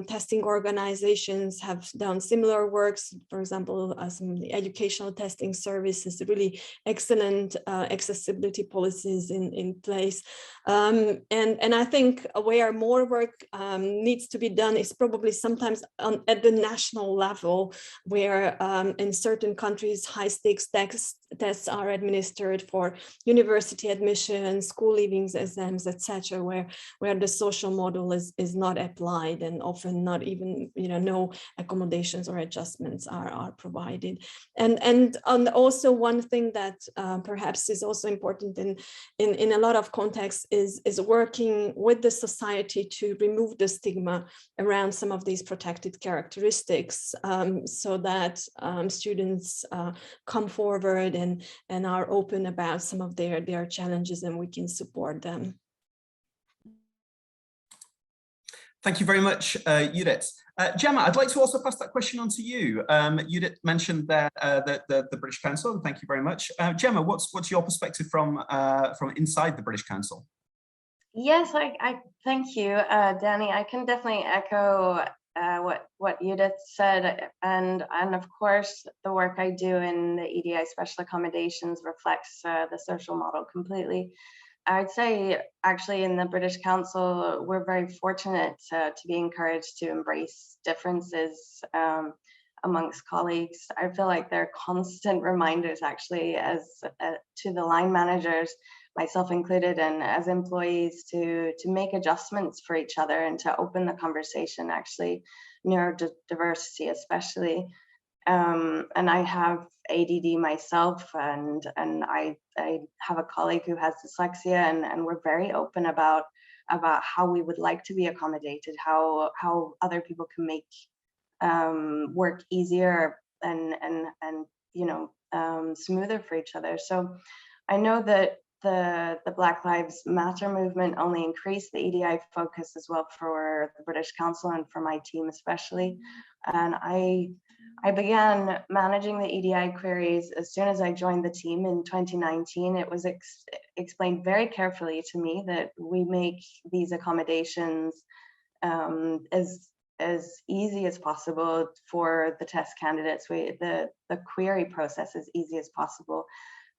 Speaker 6: testing organizations have done similar works. For example, some of the educational testing services, really excellent accessibility policies in place. And I think where more work needs to be done is probably sometimes at the national level, where in certain countries, high stakes tests are administered for university admission, school leavings exams, etc., where the social model is not applied, and often not even, no accommodations or adjustments are provided. And also one thing that perhaps is also important in a lot of contexts is working with the society to remove the stigma around some of these protected characteristics, so that students come forward and are open about some of their challenges, and we can support them.
Speaker 2: Thank you very much, Judith. Gemma, I'd like to also pass that question on to you. Judith mentioned there the British Council, and thank you very much. Gemma, what's your perspective from inside the British Council?
Speaker 5: Yes, I thank you, Danny. I can definitely echo what Judith said, and of course the work I do in the EDI special accommodations reflects the social model completely. I'd say actually in the British Council, we're very fortunate to be encouraged to embrace differences amongst colleagues. I feel like they're constant reminders actually to the line managers, myself included, and as employees to make adjustments for each other and to open the conversation, actually, neurodiversity especially. And I have ADD myself, and I have a colleague who has dyslexia, and we're very open about how we would like to be accommodated, how other people can make work easier and smoother for each other. So I know that the Black Lives Matter movement only increased the EDI focus as well for the British Council and for my team especially. And I began managing the EDI queries as soon as I joined the team in 2019. It was explained very carefully to me that we make these accommodations as easy as possible for the test candidates. The query process as easy as possible,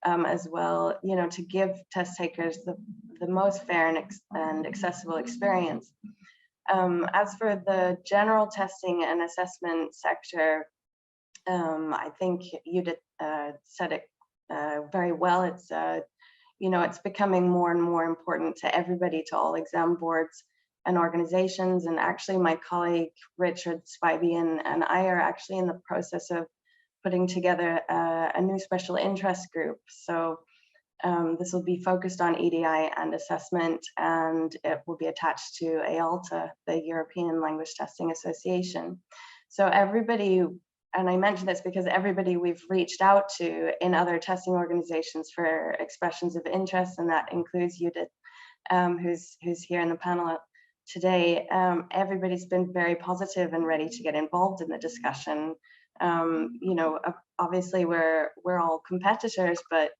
Speaker 5: as well, to give test takers the most fair and accessible experience. As for the general testing and assessment sector, I think you said it very well. It's becoming more and more important to everybody, to all exam boards and organizations. And actually my colleague, Richard Spivey, and I are actually in the process of putting together a new special interest group. So this will be focused on EDI and assessment, and it will be attached to EALTA, the European Language Testing Association. So everybody, and I mention this because everybody we've reached out to in other testing organizations for expressions of interest, and that includes Judith, who's here in the panel today, everybody's been very positive and ready to get involved in the discussion. Obviously we're all competitors, but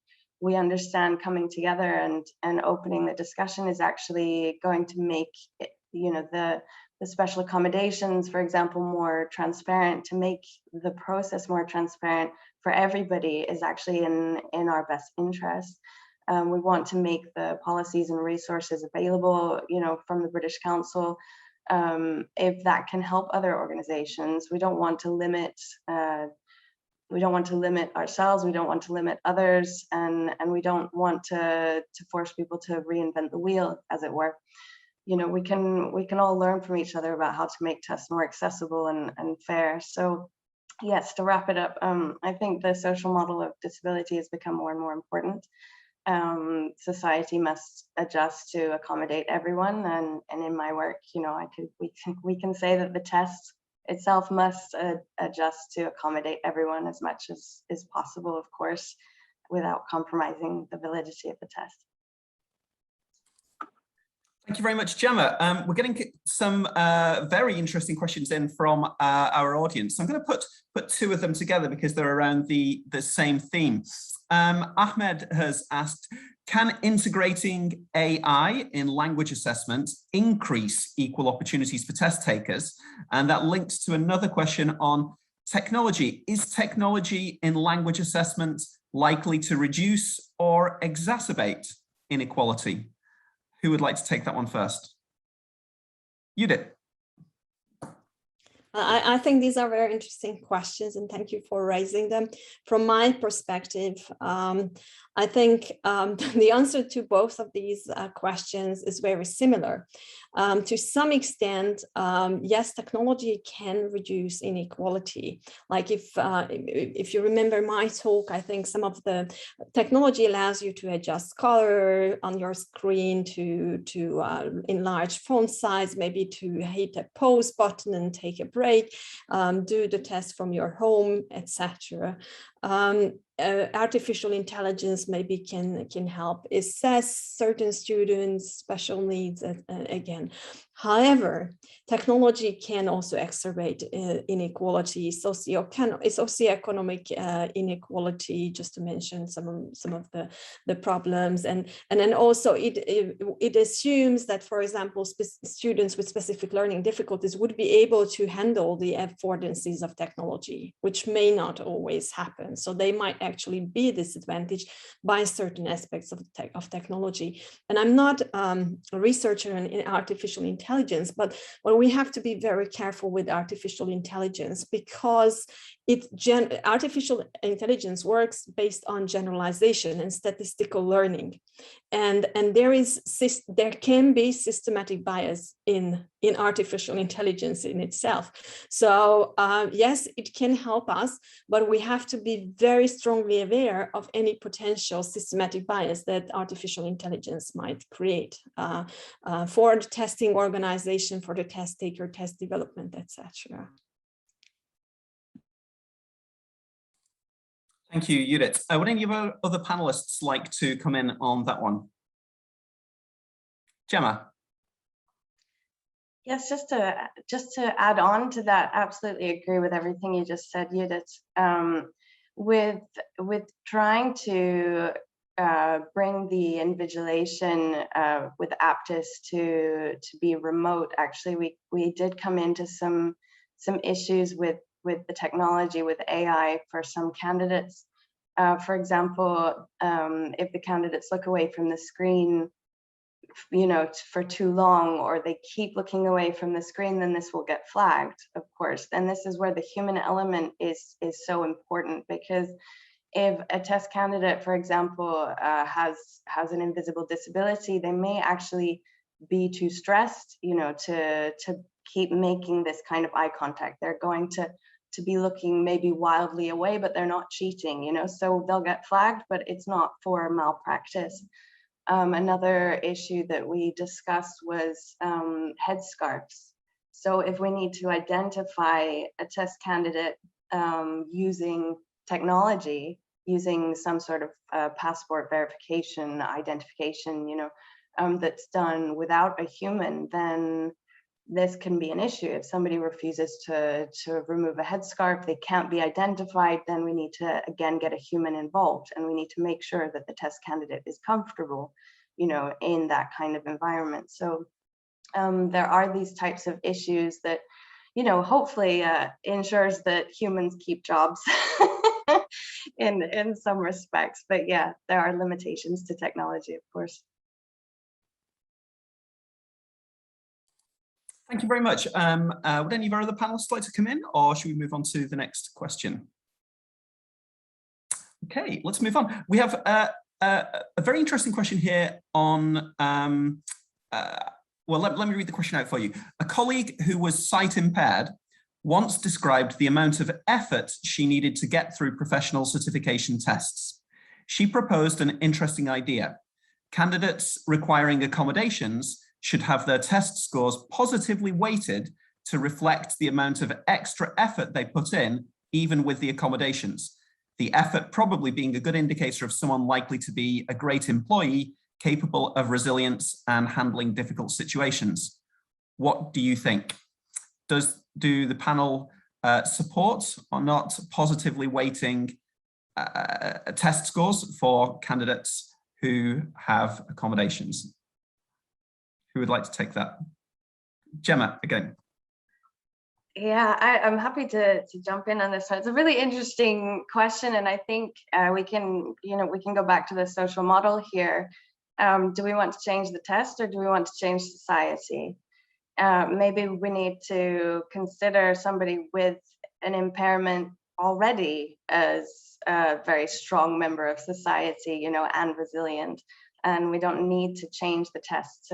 Speaker 5: we understand coming together and opening the discussion is actually going to make it, the special accommodations, for example, more transparent, to make the process more transparent for everybody is actually in our best interest. We want to make the policies and resources available, from the British Council, if that can help other organizations. We don't want to limit ourselves, we don't want to limit others, and we don't want to force people to reinvent the wheel, as it were. We can all learn from each other about how to make tests more accessible and fair. So yes, to wrap it up, I think the social model of disability has become more and more important. Society must adjust to accommodate everyone, and in my work, we can say that the test itself must adjust to accommodate everyone as much as is possible, of course, without compromising the validity of the test.
Speaker 2: Thank you very much, Gemma. We're getting some very interesting questions in from our audience. I'm going to put two of them together because they're around the same theme. Ahmed has asked, can integrating AI in language assessment increase equal opportunities for test takers? And that links to another question on technology. Is technology in language assessment likely to reduce or exacerbate inequality? Who would like to take that one first? You did.
Speaker 6: I think these are very interesting questions, and thank you for raising them. From my perspective, I think the answer to both of these questions is very similar. To some extent, yes, technology can reduce inequality. Like if you remember my talk, I think some of the technology allows you to adjust color on your screen, to enlarge font size, maybe to hit a pause button and take a break, do the test from your home, etc. Artificial intelligence maybe can help assess certain students' special needs again. However, technology can also exacerbate inequality, socioeconomic inequality, just to mention some of the problems, and then also it assumes that, for example, students with specific learning difficulties would be able to handle the affordances of technology, which may not always happen. So they might actually be disadvantaged by certain aspects of technology. And I'm not a researcher in artificial intelligence, but we have to be very careful with artificial intelligence, because artificial intelligence works based on generalization and statistical learning, and there can be systematic bias in artificial intelligence in itself. So yes, it can help us, but we have to be very strongly aware of any potential systematic bias that artificial intelligence might create for the testing organization, for the test taker, test development, etc.
Speaker 2: Thank you, Judith. Would any of our other panelists like to come in on that one? Gemma.
Speaker 5: Yes, just to add on to that, absolutely agree with everything you just said, Judith. With trying to bring the invigilation with Aptis to be remote, actually, we did come into some issues with the technology, with AI for some candidates. For example, if the candidates look away from the screen, for too long, or they keep looking away from the screen, then this will get flagged, of course. And this is where the human element is so important, because if a test candidate, for example, has an invisible disability, they may actually be too stressed, to keep making this kind of eye contact. They're going to be looking maybe wildly away, but they're not cheating, so they'll get flagged, but it's not for malpractice. Another issue that we discussed was headscarves. So if we need to identify a test candidate using technology, using some sort of passport verification, identification, that's done without a human, then this can be an issue. If somebody refuses to remove a headscarf, they can't be identified, then we need to again get a human involved, and we need to make sure that the test candidate is comfortable, in that kind of environment. So there are these types of issues that, you know, hopefully ensures that humans keep jobs in some respects. But yeah, there are limitations to technology, of course.
Speaker 2: Thank you very much. Would any of our other panelists like to come in, or should we move on to the next question? Okay, let's move on. We have a very interesting question here on, well, let me read the question out for you. A colleague who was sight impaired once described the amount of effort she needed to get through professional certification tests. She proposed an interesting idea. Candidates requiring accommodations should have their test scores positively weighted to reflect the amount of extra effort they put in, even with the accommodations. The effort probably being a good indicator of someone likely to be a great employee, capable of resilience and handling difficult situations. What do you think? Do the panel support or not positively weighting test scores for candidates who have accommodations? Who would like to take that? Gemma, again.
Speaker 5: Yeah, I'm happy to jump in on this one. It's a really interesting question, and I think we can go back to the social model here. Do we want to change the test, or do we want to change society? Maybe we need to consider somebody with an impairment already as a very strong member of society, you know, and resilient, and we don't need to change the test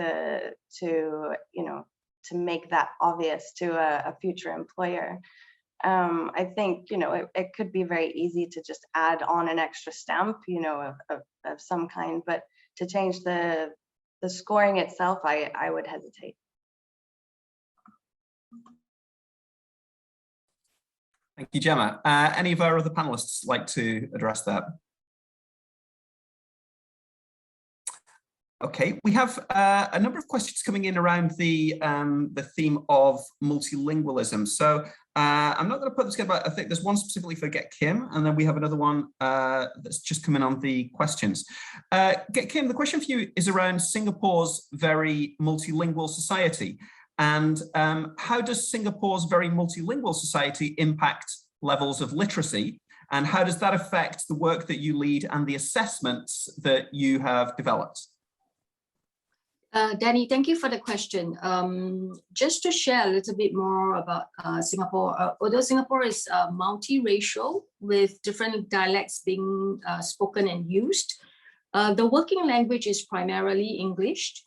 Speaker 5: to make that obvious to a future employer. I think, you know, it could be very easy to just add on an extra stamp, you know, of some kind, but to change the scoring itself, I would hesitate.
Speaker 2: Thank you, Gemma. Any of our other panelists like to address that? Okay, we have a number of questions coming in around the theme of multilingualism. So I'm not going to put this together, but I think there's one specifically for Get Kim, and then we have another one that's just come in on the questions. Get Kim, the question for you is around Singapore's very multilingual society. And how does Singapore's very multilingual society impact levels of literacy? And how does that affect the work that you lead and the assessments that you have developed?
Speaker 4: Danny, thank you for the question. Just to share a little bit more about Singapore, although Singapore is multiracial with different dialects being spoken and used, the working language is primarily English.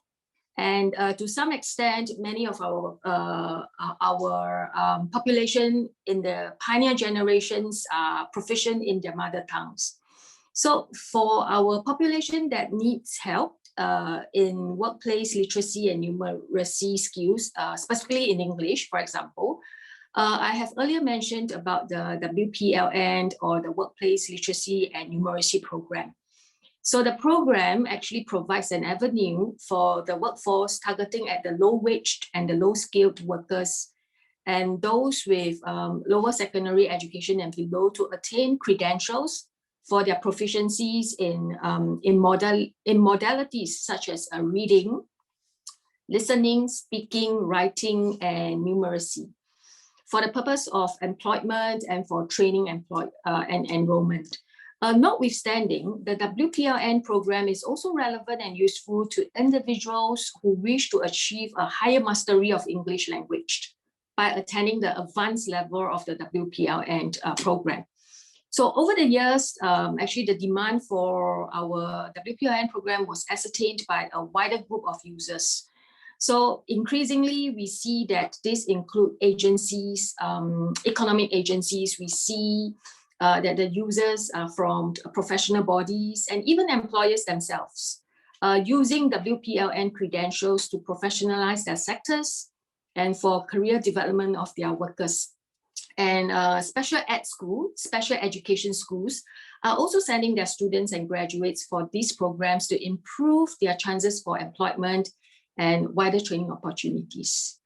Speaker 4: And to some extent, many of our population in the pioneer generations are proficient in their mother tongues. So for our population that needs help in workplace literacy and numeracy skills, specifically in English, for example, I have earlier mentioned about the WPLN or the Workplace Literacy and Numeracy Program. So the program actually provides an avenue for the workforce targeting at the low-waged and the low-skilled workers and those with lower secondary education and below to attain credentials for their proficiencies in modalities such as reading, listening, speaking, writing, and numeracy for the purpose of employment and for training and enrollment. Notwithstanding, the WPLN program is also relevant and useful to individuals who wish to achieve a higher mastery of English language by attending the advanced level of the WPLN program. So over the years, actually the demand for our WPLN program was ascertained by a wider group of users. So increasingly, we see that this include agencies, economic agencies. We see that the users are from professional bodies and even employers themselves using WPLN credentials to professionalize their sectors and for career development of their workers. And special ed schools, special education schools are also sending their students and graduates for these programs to improve their chances for employment and wider training opportunities.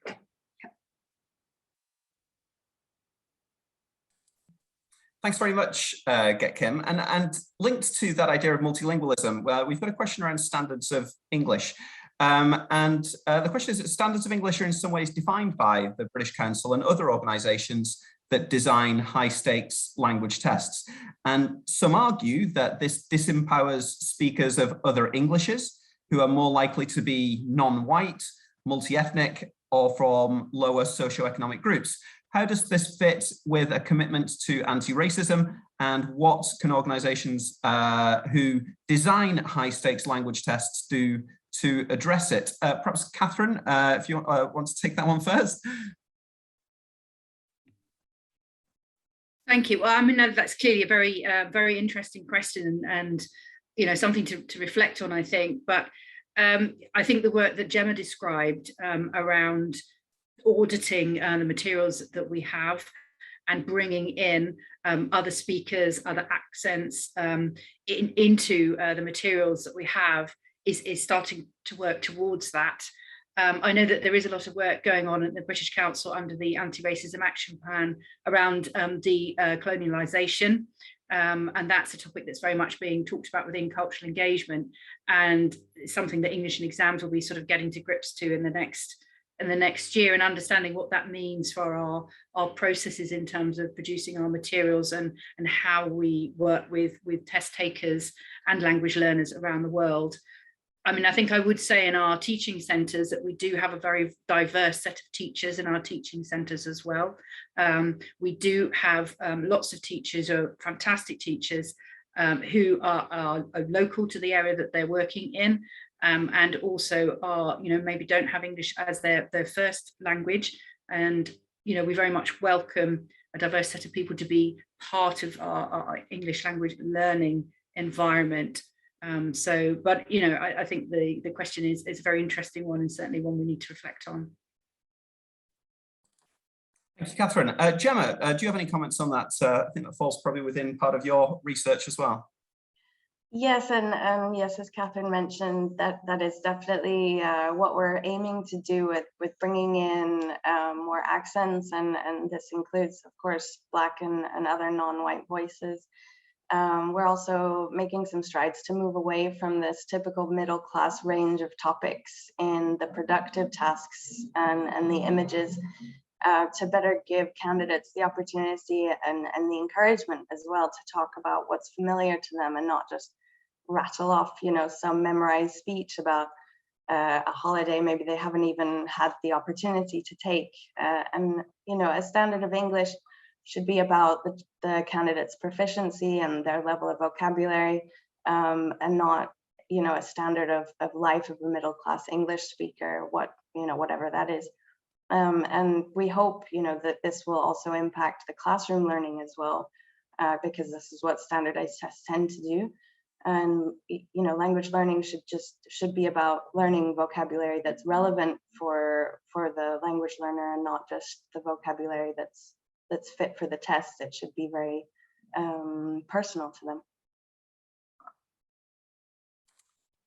Speaker 2: Thanks very much, Get Kim. And linked to that idea of multilingualism, we've got a question around standards of English. The question is that standards of English are in some ways defined by the British Council and other organisations that design high stakes language tests. And some argue that this disempowers speakers of other Englishes who are more likely to be non-white, multi-ethnic, or from lower socioeconomic groups. How does this fit with a commitment to anti-racism, and what can organisations who design high stakes language tests do to address it? Perhaps Catherine, if you want to take that one first.
Speaker 3: Thank you. Well, I mean, that's clearly a very interesting question, and something to reflect on, I think. But I think the work that Gemma described around auditing the materials that we have and bringing in other speakers, other accents into the materials that we have is starting to work towards that. I know that there is a lot of work going on at the British Council under the Anti-Racism Action Plan around decolonialisation, and that's a topic that's very much being talked about within cultural engagement, and it's something that English and Exams will be sort of getting to grips to in the next year, and understanding what that means for our processes in terms of producing our materials and how we work with test takers and language learners around the world. I mean, I think I would say in our teaching centres that we do have a very diverse set of teachers in our teaching centres as well. We do have lots of teachers, or fantastic teachers, who are local to the area that they're working in, and also are, maybe don't have English as their first language. And, we very much welcome a diverse set of people to be part of our English language learning environment. But I think the question is a very interesting one, and certainly one we need to reflect on.
Speaker 2: Thank you, Catherine. Gemma, do you have any comments on that? I think that falls probably within part of your research as well.
Speaker 5: Yes, and yes, as Catherine mentioned, that is definitely what we're aiming to do with bringing in more accents, and this includes, of course, Black and other non-white voices. We're also making some strides to move away from this typical middle-class range of topics in the productive tasks and the images, to better give candidates the opportunity and the encouragement as well to talk about what's familiar to them, and not just rattle off, some memorized speech about a holiday maybe they haven't even had the opportunity to take. A standard of English should be about the candidate's proficiency and their level of vocabulary, and not, a standard of life of a middle-class English speaker, whatever that is. And we hope, that this will also impact the classroom learning as well, because this is what standardized tests tend to do. And, language learning should be about learning vocabulary that's relevant for the language learner, and not just the vocabulary that's fit for the test. It should be very personal to them.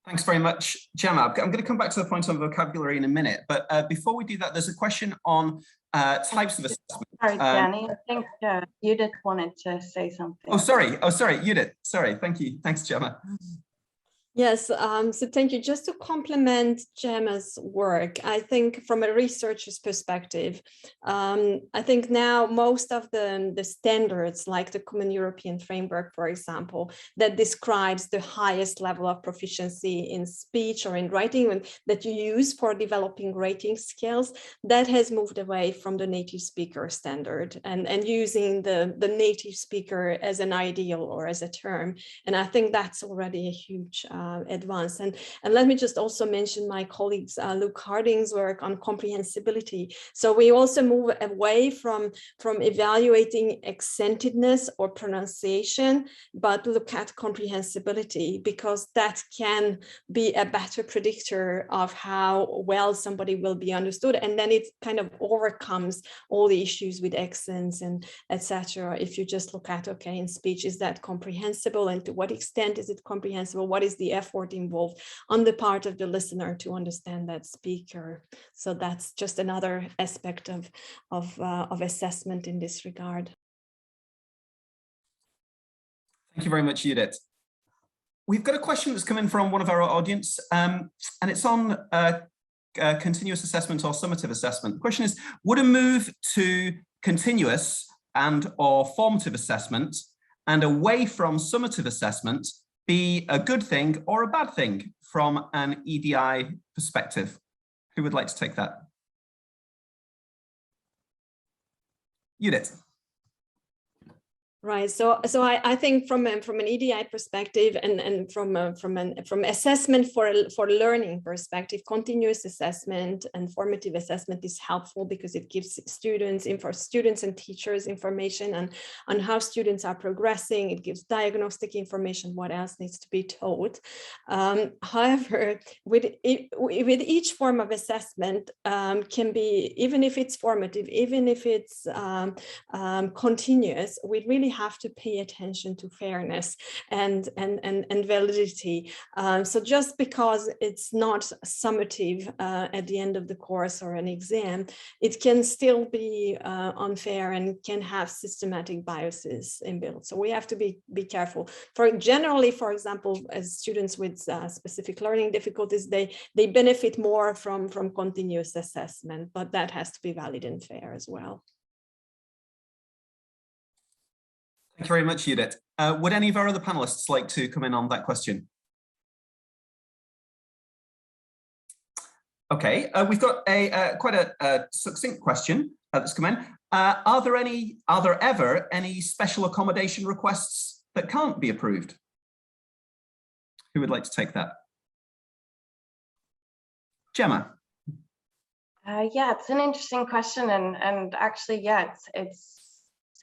Speaker 2: Thanks very much, Gemma. I'm going to come back to the point on vocabulary in a minute, but before we do that, there's a question on types of assessment.
Speaker 5: Sorry, Danny, I think Judith wanted to say something.
Speaker 2: Oh, sorry, Judith. Sorry, thank you. Thanks, Gemma.
Speaker 6: Yes, so thank you. Just to complement Gemma's work, I think from a researcher's perspective, I think now most of the standards, like the Common European Framework, for example, that describes the highest level of proficiency in speech or in writing that you use for developing rating skills, that has moved away from the native speaker standard and using the native speaker as an ideal or as a term. And I think that's already a huge advance. And let me just also mention my colleagues, Luke Harding's work on comprehensibility. So we also move away from evaluating accentedness or pronunciation, but look at comprehensibility, because that can be a better predictor of how well somebody will be understood. And then it kind of overcomes all the issues with accents and etc. If you just look at, okay, in speech, is that comprehensible, and to what extent is it comprehensible? What is the effort involved on the part of the listener to understand that speaker? So that's just another aspect of assessment in this regard.
Speaker 2: Thank you very much, Judith. we've got a question that's come in from one of our audience, and it's on continuous assessment or summative assessment. The question is, would a move to continuous and or formative assessment and away from summative assessment be a good thing or a bad thing from an EDI perspective? Who would like to take that? Judith.
Speaker 6: Right. So I think from an EDI perspective and from assessment for learning perspective, continuous assessment and formative assessment is helpful because it gives students and teachers information on how students are progressing. It gives diagnostic information, what else needs to be taught. However, with each form of assessment can be, even if it's formative, even if it's continuous, we really have to pay attention to fairness and validity. So just because it's not summative at the end of the course or an exam, it can still be unfair and can have systematic biases inbuilt. So we have to be careful. Generally, for example, as students with specific learning difficulties, they benefit more from continuous assessment, but that has to be valid and fair as well.
Speaker 2: Thank you very much, Judith. Would any of our other panelists like to come in on that question? Okay, we've got quite a succinct question that's come in. Are there ever any special accommodation requests that can't be approved? Who would like to take that? Gemma.
Speaker 5: Yeah, it's an interesting question, and actually, yeah,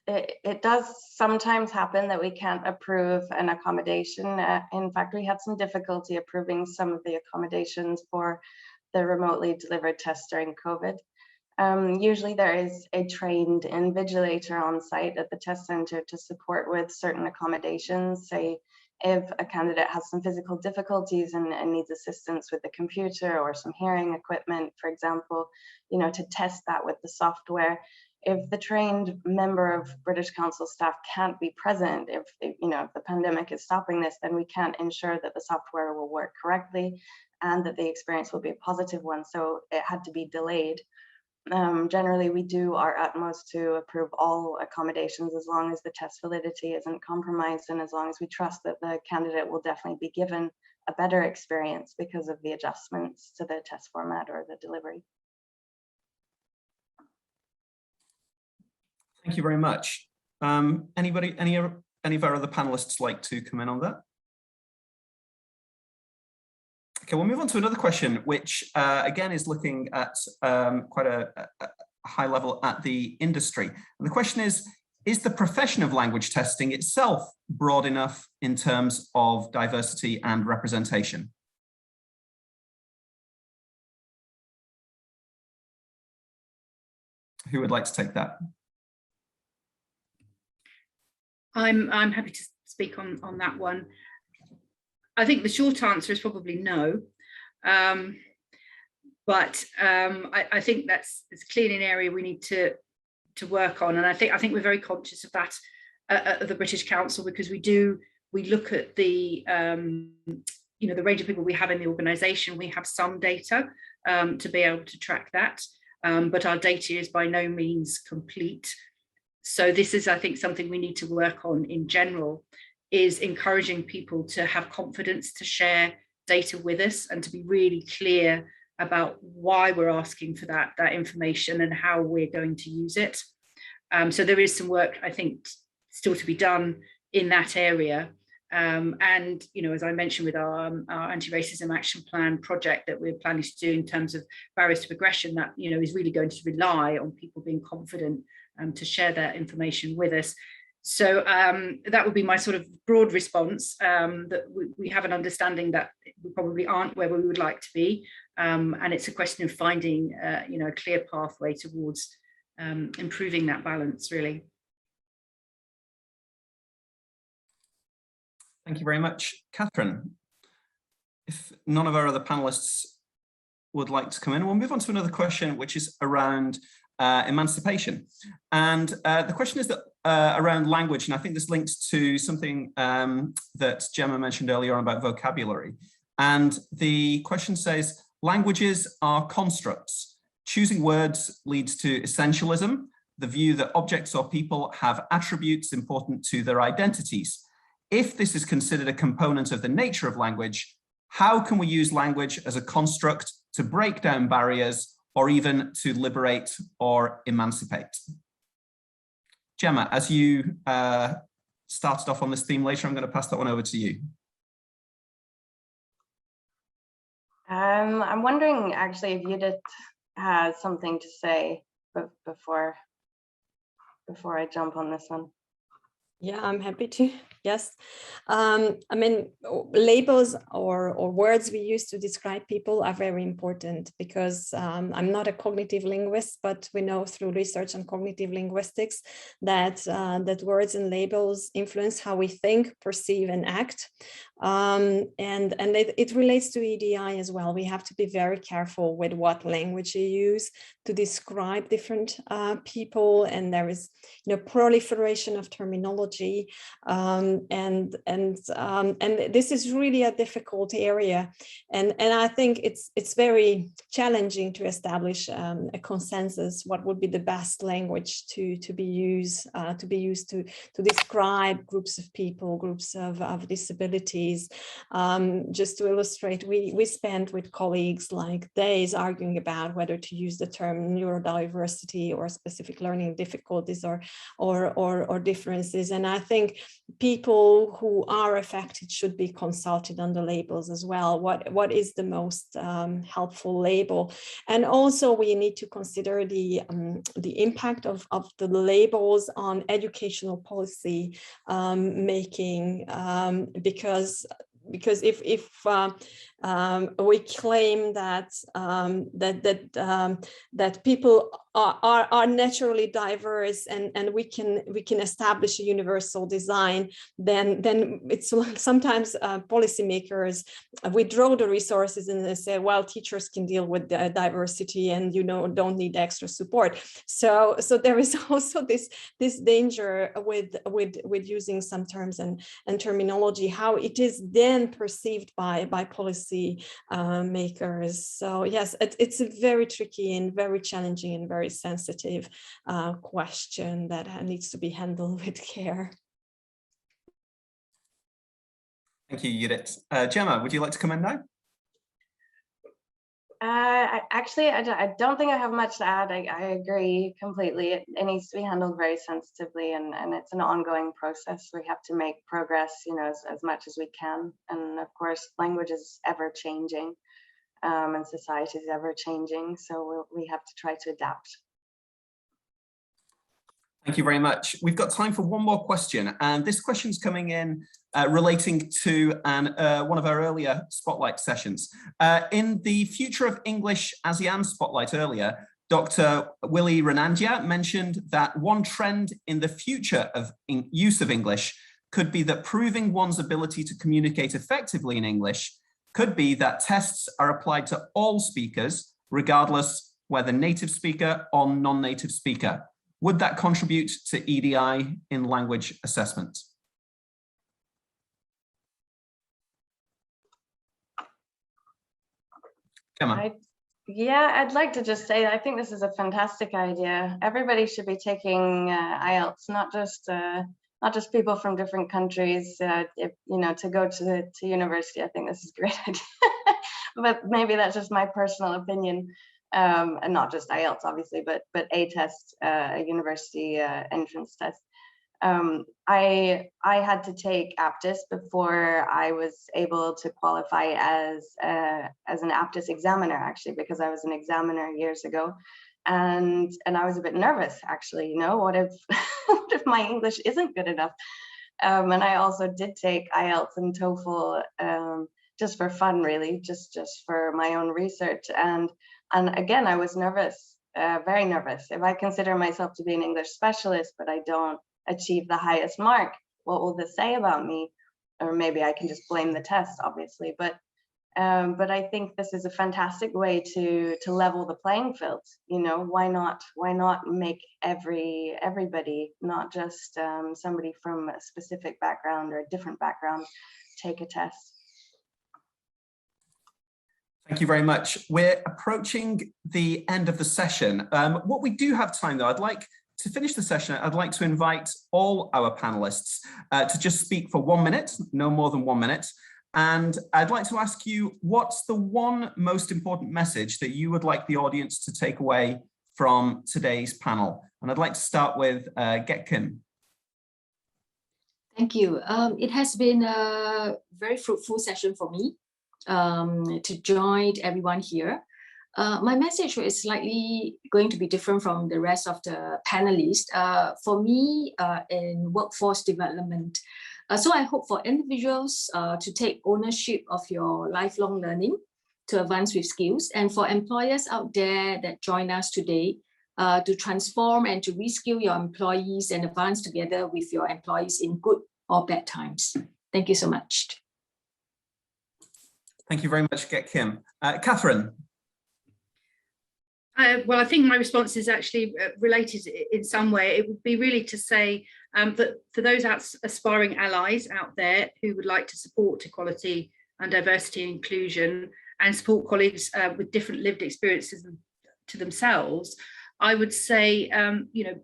Speaker 5: it does sometimes happen that we can't approve an accommodation. In fact, we had some difficulty approving some of the accommodations for the remotely delivered tests during COVID. Usually there is a trained invigilator on site at the test center to support with certain accommodations. Say if a candidate has some physical difficulties and needs assistance with the computer or some hearing equipment, for example, to test that with the software. If the trained member of British Council staff can't be present, if the pandemic is stopping this, then we can't ensure that the software will work correctly and that the experience will be a positive one. So it had to be delayed. Generally, we do our utmost to approve all accommodations as long as the test validity isn't compromised and as long as we trust that the candidate will definitely be given a better experience because of the adjustments to the test format or the delivery.
Speaker 2: Thank you very much. Any of our other panelists like to come in on that? Okay, we'll move on to another question, which again is looking at quite a high level at the industry. And the question is the profession of language testing itself broad enough in terms of diversity and representation? Who would like to take that?
Speaker 3: I'm happy to speak on that one. I think the short answer is probably no, but I think it's clearly an area we need to work on, and I think we're very conscious of that at the British Council, because we look at the the range of people we have in the organisation. We have some data to be able to track that, but our data is by no means complete. So this is, I think, something we need to work on in general, is encouraging people to have confidence to share data with us and to be really clear about why we're asking for that information and how we're going to use it. So there is some work, I think, still to be done in that area. And, as I mentioned with our anti-racism action plan project that we're planning to do in terms of barriers to progression, that, is really going to rely on people being confident to share that information with us. So that would be my sort of broad response, that we have an understanding that we probably aren't where we would like to be. And it's a question of finding, a clear pathway towards improving that balance, really.
Speaker 2: Thank you very much, Catherine. If none of our other panelists would like to come in, we'll move on to another question, which is around emancipation. And the question is that around language, and I think this links to something that Gemma mentioned earlier on about vocabulary. And the question says, languages are constructs. Choosing words leads to essentialism, the view that objects or people have attributes important to their identities. If this is considered a component of the nature of language, how can we use language as a construct to break down barriers or even to liberate or emancipate? Gemma, as you started off on this theme later, I'm going to pass that one over to you.
Speaker 5: I'm wondering actually if Judith has something to say before I jump on this one.
Speaker 6: Yeah, I'm happy to. Yes. I mean, labels or words we use to describe people are very important because I'm not a cognitive linguist, but we know through research on cognitive linguistics that that words and labels influence how we think, perceive, and act. And it relates to EDI as well. We have to be very careful with what language you use to describe different people, and there is, proliferation of terminology, and this is really a difficult area, and I think it's very challenging to establish a consensus what would be the best language to be used to describe groups of people, groups of disabilities. Just to illustrate, we spent with colleagues like days arguing about whether to use the term neurodiversity or specific learning difficulties or differences, and I think people who are affected should be consulted on the labels as well. What is the most helpful label? And also we need to consider the impact of the labels on educational policy making, because if we claim that that people are naturally diverse and we can establish a universal design, then it's sometimes policymakers withdraw the resources and they say, well, teachers can deal with the diversity and don't need extra support. So there is also this danger with using some terms and terminology, how it is then perceived by policy makers. So yes, it's a very tricky and very challenging and very sensitive question that needs to be handled with care.
Speaker 2: Thank you, Judith. Gemma, would you like to come in now?
Speaker 5: I don't think I have much to add. I agree completely. It needs to be handled very sensitively, and it's an ongoing process. We have to make progress, as much as we can. And of course, language is ever changing, and society is ever changing. So we have to try to adapt.
Speaker 2: Thank you very much. We've got time for one more question, and this question's coming in relating to one of our earlier Spotlight sessions. In the Future of English ASEAN Spotlight earlier, Dr. Willy Renandia mentioned that one trend in the future of use of English could be that proving one's ability to communicate effectively in English could be that tests are applied to all speakers, regardless whether native speaker or non-native speaker. Would that contribute to EDI in language assessment? Gemma.
Speaker 5: I'd like to just say I think this is a fantastic idea. Everybody should be taking IELTS, not just people from different countries. To go to university, I think this is a great idea. But maybe that's just my personal opinion. And not just IELTS, obviously, but a test, a university entrance test. I had to take APTIS before I was able to qualify as an APTIS examiner, actually, because I was an examiner years ago, and I was a bit nervous, actually. What if what if my English isn't good enough? And I also did take IELTS and TOEFL just for fun, really, just for my own research. And again, I was nervous, very nervous. If I consider myself to be an English specialist, but I don't achieve the highest mark, what will this say about me? Or maybe I can just blame the test, obviously. But But I think this is a fantastic way to level the playing field. You know, why not make everybody, not just somebody from a specific background or a different background, take a test.
Speaker 2: Thank you very much. We're approaching the end of the session. What we do have time though, I'd like to finish the session, I'd like to invite all our panelists to just speak for 1 minute, no more than 1 minute. And I'd like to ask you, what's the one most important message that you would like the audience to take away from today's panel? And I'd like to start with Get-Kim.
Speaker 4: Thank you. It has been a very fruitful session for me to join everyone here. My message is slightly going to be different from the rest of the panelists. For me, in workforce development, so I hope for individuals to take ownership of your lifelong learning to advance with skills, and for employers out there that join us today to transform and to reskill your employees and advance together with your employees in good or bad times. Thank you so much.
Speaker 2: Thank you very much, Get-Kim. Catherine.
Speaker 3: Well, I think my response is actually related in some way. It would be really to say that for those aspiring allies out there who would like to support equality and diversity and inclusion and support colleagues with different lived experiences to themselves, I would say,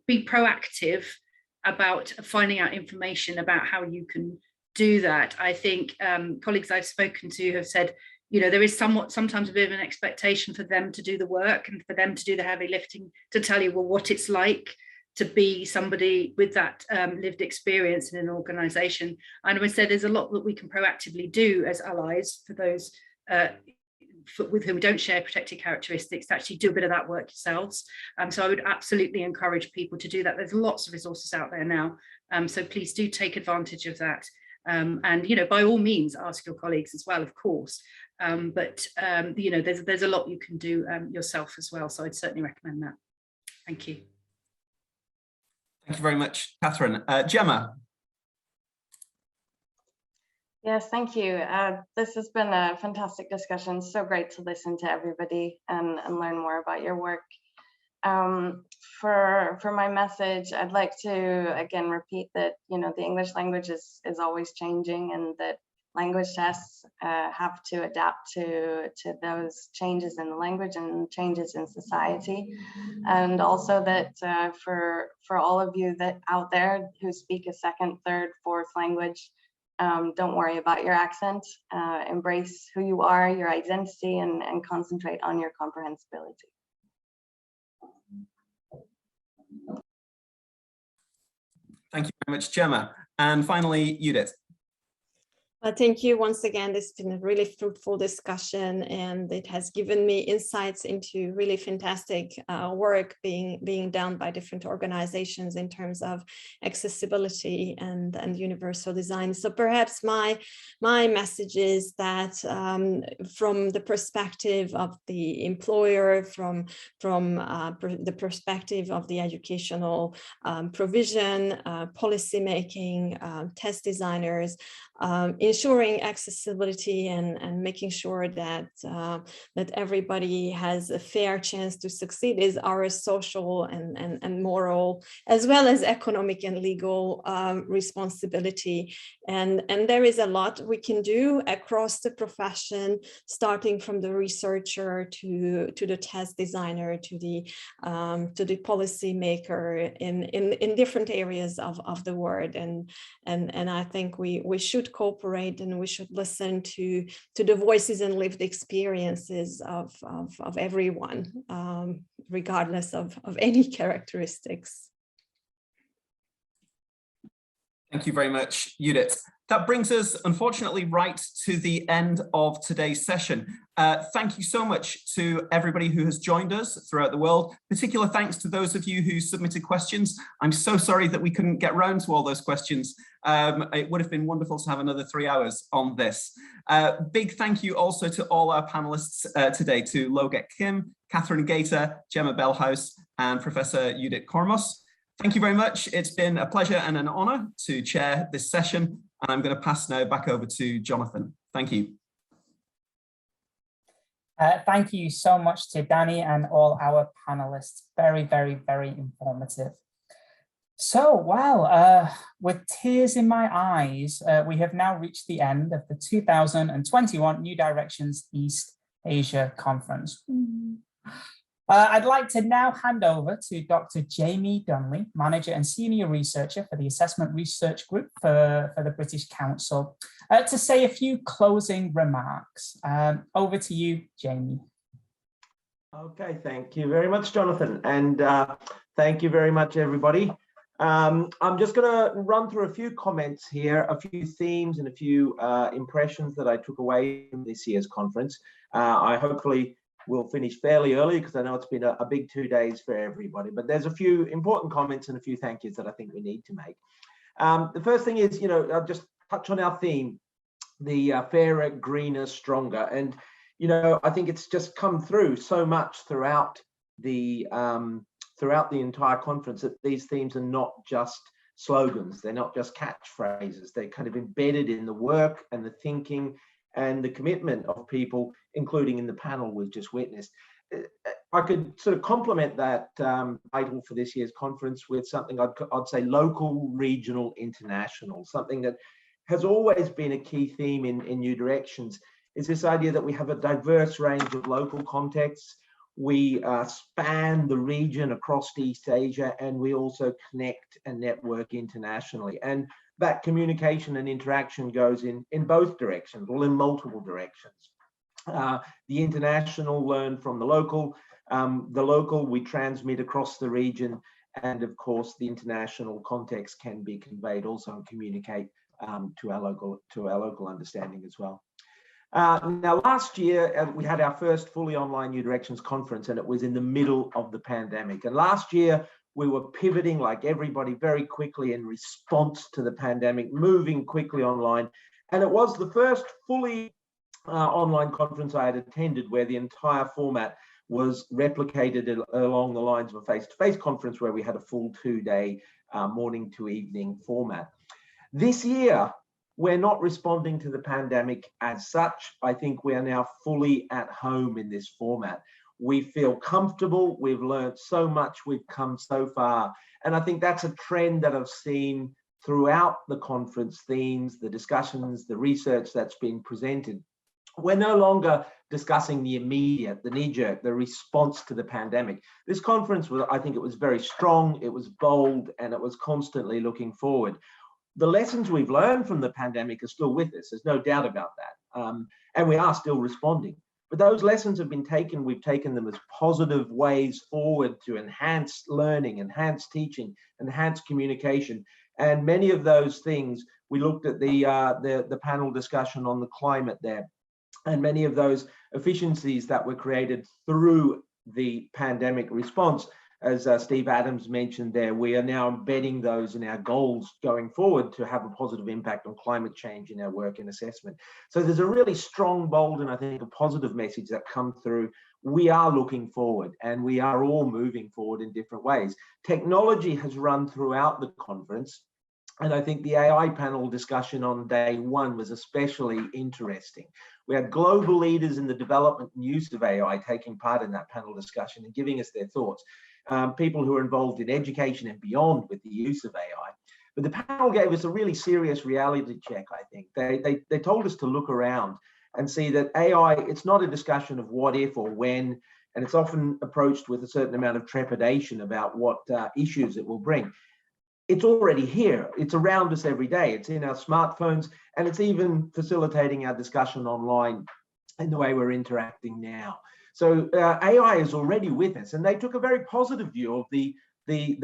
Speaker 3: be proactive about finding out information about how you can do that. I think colleagues I've spoken to have said, there is sometimes a bit of an expectation for them to do the work and for them to do the heavy lifting, to tell you, well, what it's like to be somebody with that lived experience in an organization. And I would say there's a lot that we can proactively do as allies for those with whom we don't share protected characteristics, to actually do a bit of that work yourselves. So I would absolutely encourage people to do that. There's lots of resources out there now. So please do take advantage of that. And by all means ask your colleagues as well, of course, but there's a lot you can do yourself as well, so I'd certainly recommend that. Thank you.
Speaker 2: Thank you very much, Catherine. Gemma.
Speaker 5: Yes, thank you. This has been a fantastic discussion. So great to listen to everybody and learn more about your work. For my message, I'd like to again repeat that the English language is always changing, and that language tests have to adapt to those changes in the language and changes in society, and also that for all of you that out there who speak a second, third, fourth language, don't worry about your accent. Embrace who you are, your identity, and concentrate on your comprehensibility.
Speaker 2: Thank you very much, Gemma. And finally, Judith.
Speaker 6: Well, thank you once again. This has been a really fruitful discussion, and it has given me insights into really fantastic work being done by different organizations in terms of accessibility and universal design. So perhaps my message is that from the perspective of the employer, from the perspective of the educational provision, policy making, test designers, ensuring accessibility and making sure that that everybody has a fair chance to succeed is our social and moral, as well as economic and legal responsibility. And there is a lot we can do across the profession, starting from the researcher to the test designer to the policy maker in different areas of the world. And I think we should cooperate, and we should listen to the voices and lived experiences of everyone, regardless of any characteristics.
Speaker 2: Thank you very much, Judith. That brings us, unfortunately, right to the end of today's session. Thank you so much to everybody who has joined us throughout the world. Particular thanks to those of you who submitted questions. I'm so sorry that we couldn't get round to all those questions. It would have been wonderful to have another 3 hours on this. Big thank you also to all our panelists today, to Lo Get-Kim, Catherine Gator, Gemma Bellhouse, and Professor Judith Kormos. Thank you very much. It's been a pleasure and an honor to chair this session. And I'm going to pass now back over to Jonathan. Thank you.
Speaker 1: Thank you so much to Danny and all our panelists. Very, very, very informative. So, well, with tears in my eyes, we have now reached the end of the 2021 New Directions East Asia Conference. I'd like to now hand over to Dr. Jamie Dunley, Manager and Senior Researcher for the Assessment Research Group for the British Council, to say a few closing remarks. Over to you, Jamie.
Speaker 7: Okay, thank you very much, Jonathan. And thank you very much, everybody. I'm just going to run through a few comments here, a few themes and a few impressions that I took away from this year's conference. I hopefully will finish fairly early because I know it's been a big 2 days for everybody, but there's a few important comments and a few thank yous that I think we need to make. The first thing is, I'll just touch on our theme, the fairer, greener, stronger. And, I think it's just come through so much throughout the entire conference that these themes are not just slogans, they're not just catchphrases, they're kind of embedded in the work and the thinking and the commitment of people, including in the panel we've just witnessed. I could sort of complement that title for this year's conference with something I'd say local, regional, international, something that has always been a key theme in New Directions, is this idea that we have a diverse range of local contexts. We span the region across East Asia, and we also connect and network internationally. And that communication and interaction goes in both directions, or in multiple directions. The international learn from the local we transmit across the region, and of course the international context can be conveyed also and communicate to our local understanding as well. Now, last year, we had our first fully online New Directions conference, and it was in the middle of the pandemic. And last year, we were pivoting like everybody very quickly in response to the pandemic, moving quickly online. And it was the first fully online conference I had attended where the entire format was replicated along the lines of a face-to-face conference where we had a full 2-day morning to evening format. This year, we're not responding to the pandemic as such. I think we are now fully at home in this format. We feel comfortable. We've learned so much. We've come so far. And I think that's a trend that I've seen throughout the conference themes, the discussions, the research that's been presented. We're no longer discussing the immediate, the knee-jerk, the response to the pandemic. This conference, I think it was very strong, it was bold, and it was constantly looking forward. The lessons we've learned from the pandemic are still with us. There's no doubt about that. And we are still responding. But those lessons have been taken. We've taken them as positive ways forward to enhance learning, enhance teaching, enhance communication. And many of those things, we looked at the panel discussion on the climate there. And many of those efficiencies that were created through the pandemic response, as Steve Adams mentioned there, we are now embedding those in our goals going forward to have a positive impact on climate change in our work and assessment. So there's a really strong, bold, and I think a positive message that comes through. We are looking forward, and we are all moving forward in different ways. Technology has run throughout the conference, and I think the AI panel discussion on day one was especially interesting. We had global leaders in the development and use of AI taking part in that panel discussion and giving us their thoughts. People who are involved in education and beyond with the use of AI. But the panel gave us a really serious reality check, I think. They told us to look around and see that AI, it's not a discussion of what if or when, and it's often approached with a certain amount of trepidation about what issues it will bring. It's already here. It's around us every day. It's in our smartphones, and it's even facilitating our discussion online in the way we're interacting now. So AI is already with us, and they took a very positive view of the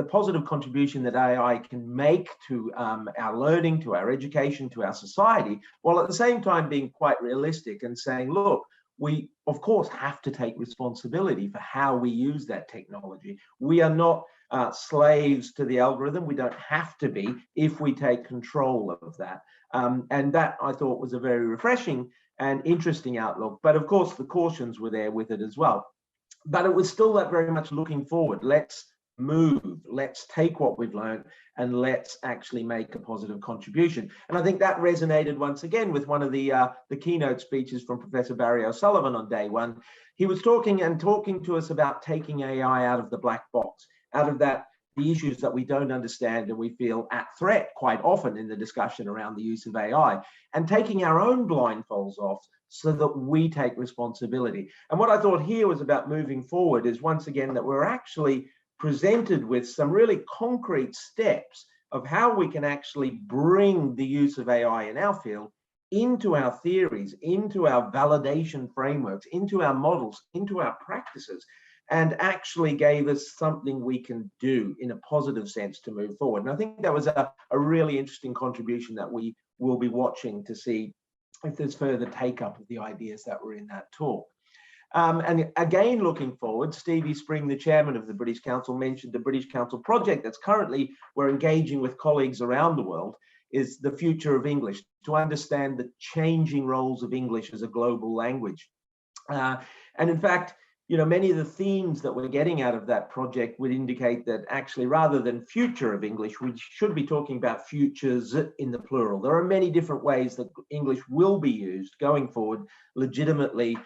Speaker 7: positive contribution that AI can make to our learning, to our education, to our society, while at the same time being quite realistic and saying, look, we of course have to take responsibility for how we use that technology. We are not slaves to the algorithm. We don't have to be if we take control of that. And that I thought was a very refreshing and interesting outlook. But of course, the cautions were there with it as well. But it was still that very much looking forward. Let's move. Let's take what we've learned and let's actually make a positive contribution. And I think that resonated once again with one of the keynote speeches from Professor Barry O'Sullivan on day one. He was talking to us about taking AI out of the black box, out of the issues that we don't understand and we feel at threat quite often in the discussion around the use of AI, and taking our own blindfolds off so that we take responsibility. And what I thought here was about moving forward is once again that we're actually presented with some really concrete steps of how we can actually bring the use of AI in our field into our theories, into our validation frameworks, into our models, into our practices, and actually gave us something we can do in a positive sense to move forward. And I think that was a really interesting contribution that we will be watching to see if there's further take up of the ideas that were in that talk. And again, looking forward, Stevie Spring, the chairman of the British Council, mentioned the British Council project that's currently we're engaging with colleagues around the world is the future of English, to understand the changing roles of English as a global language. And in fact, many of the themes that we're getting out of that project would indicate that actually, rather than future of English, we should be talking about futures in the plural. There are many different ways that English will be used going forward legitimately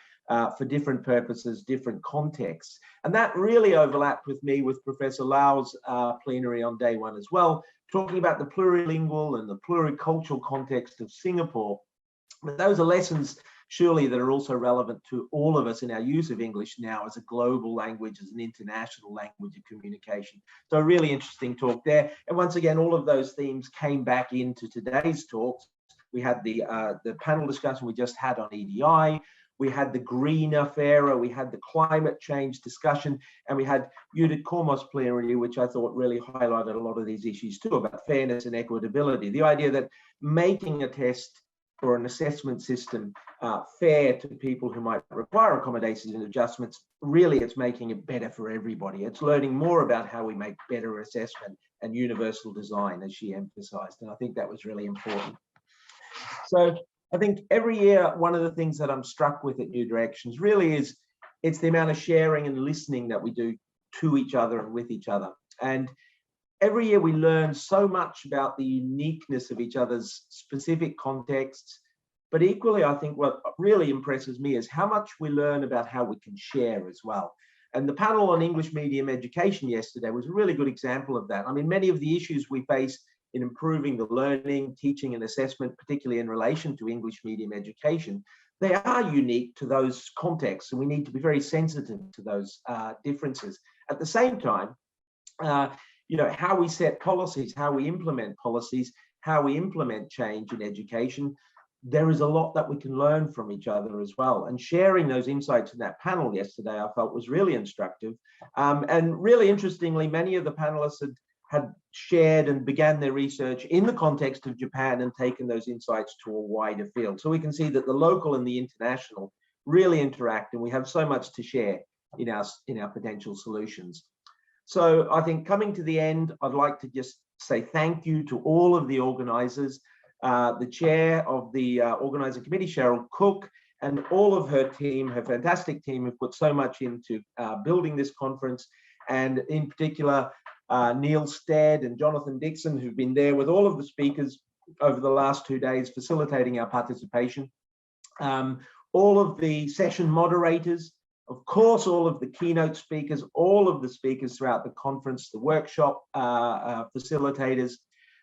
Speaker 7: for different purposes, different contexts. And that really overlapped with Professor Lau's plenary on day one as well, talking about the plurilingual and the pluricultural context of Singapore. But those are lessons surely that are also relevant to all of us in our use of English now as a global language, as an international language of communication. So a really interesting talk there. And once again, all of those themes came back into today's talks. We had the panel discussion we just had on EDI. We had the greener, fairer, we had the climate change discussion, and we had Judith Kormos plenary, which I thought really highlighted a lot of these issues too, about fairness and equitability. The idea that making a test or an assessment system fair to people who might require accommodations and adjustments, really it's making it better for everybody. It's learning more about how we make better assessment and universal design, as she emphasized, and I think that was really important. So I think every year, one of the things that I'm struck with at New Directions really is it's the amount of sharing and listening that we do to each other and with each other. And every year we learn so much about the uniqueness of each other's specific contexts. But equally, I think what really impresses me is how much we learn about how we can share as well. And the panel on English medium education yesterday was a really good example of that. I mean, many of the issues we face in improving the learning, teaching and assessment, particularly in relation to English medium education, they are unique to those contexts, and we need to be very sensitive to those differences. At the same time, how we set policies, how we implement policies, how we implement change in education, there is a lot that we can learn from each other as well. And sharing those insights in that panel yesterday, I felt was really instructive. And really interestingly, many of the panelists had shared and began their research in the context of Japan and taken those insights to a wider field. So we can see that the local and the international really interact, and we have so much to share in our potential solutions. So I think coming to the end, I'd like to just say thank you to all of the organizers, the chair of the organizing committee, Cheryl Cook, and all of her team, her fantastic team, who put so much into building this conference, and in particular, Neil Stead and Jonathan Dixon, who've been there with all of the speakers over the last 2 days, facilitating our participation. All of the session moderators, of course, all of the keynote speakers, all of the speakers throughout the conference, the workshop facilitators.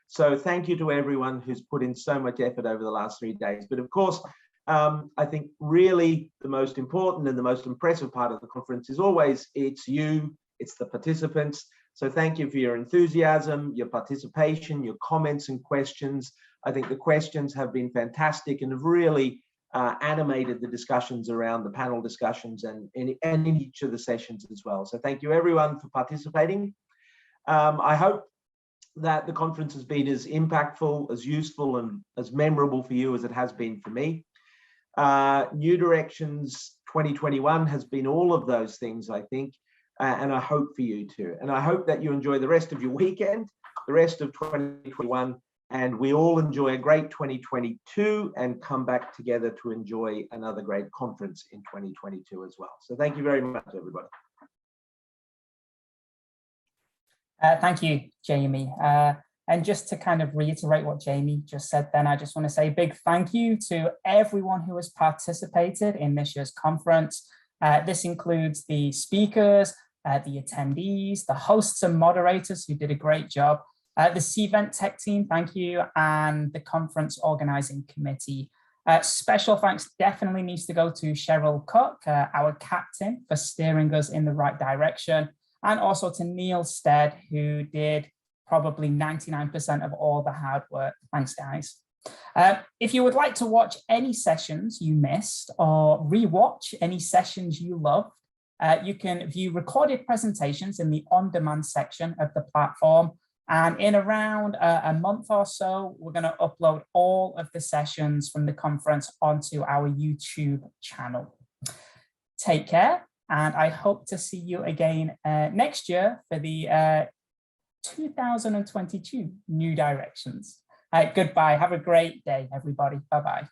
Speaker 7: So thank you to everyone who's put in so much effort over the last 3 days. But of course, I think really the most important and the most impressive part of the conference is always it's you, it's the participants. So thank you for your enthusiasm, your participation, your comments and questions. I think the questions have been fantastic and have really animated the discussions around the panel discussions and in each of the sessions as well. So thank you everyone for participating. I hope that the conference has been as impactful, as useful and as memorable for you as it has been for me. New Directions 2021 has been all of those things, I think. And I hope for you too. And I hope that you enjoy the rest of your weekend, the rest of 2021, and we all enjoy a great 2022 and come back together to enjoy another great conference in 2022 as well. So thank you very much, everybody.
Speaker 1: Thank you, Jamie. And just to kind of reiterate what Jamie just said, then I just want to say a big thank you to everyone who has participated in this year's conference. This includes the speakers, the attendees, the hosts and moderators who did a great job, the CVent Tech team, thank you, and the conference organizing committee. Special thanks definitely needs to go to Cheryl Cook, our captain, for steering us in the right direction, and also to Neil Stead, who did probably 99% of all the hard work. Thanks, guys. If you would like to watch any sessions you missed or rewatch any sessions you loved, you can view recorded presentations in the on-demand section of the platform. And in around a month or so, we're going to upload all of the sessions from the conference onto our YouTube channel. Take care, and I hope to see you again next year for the 2022 New Directions. Goodbye. Have a great day, everybody. Bye-bye.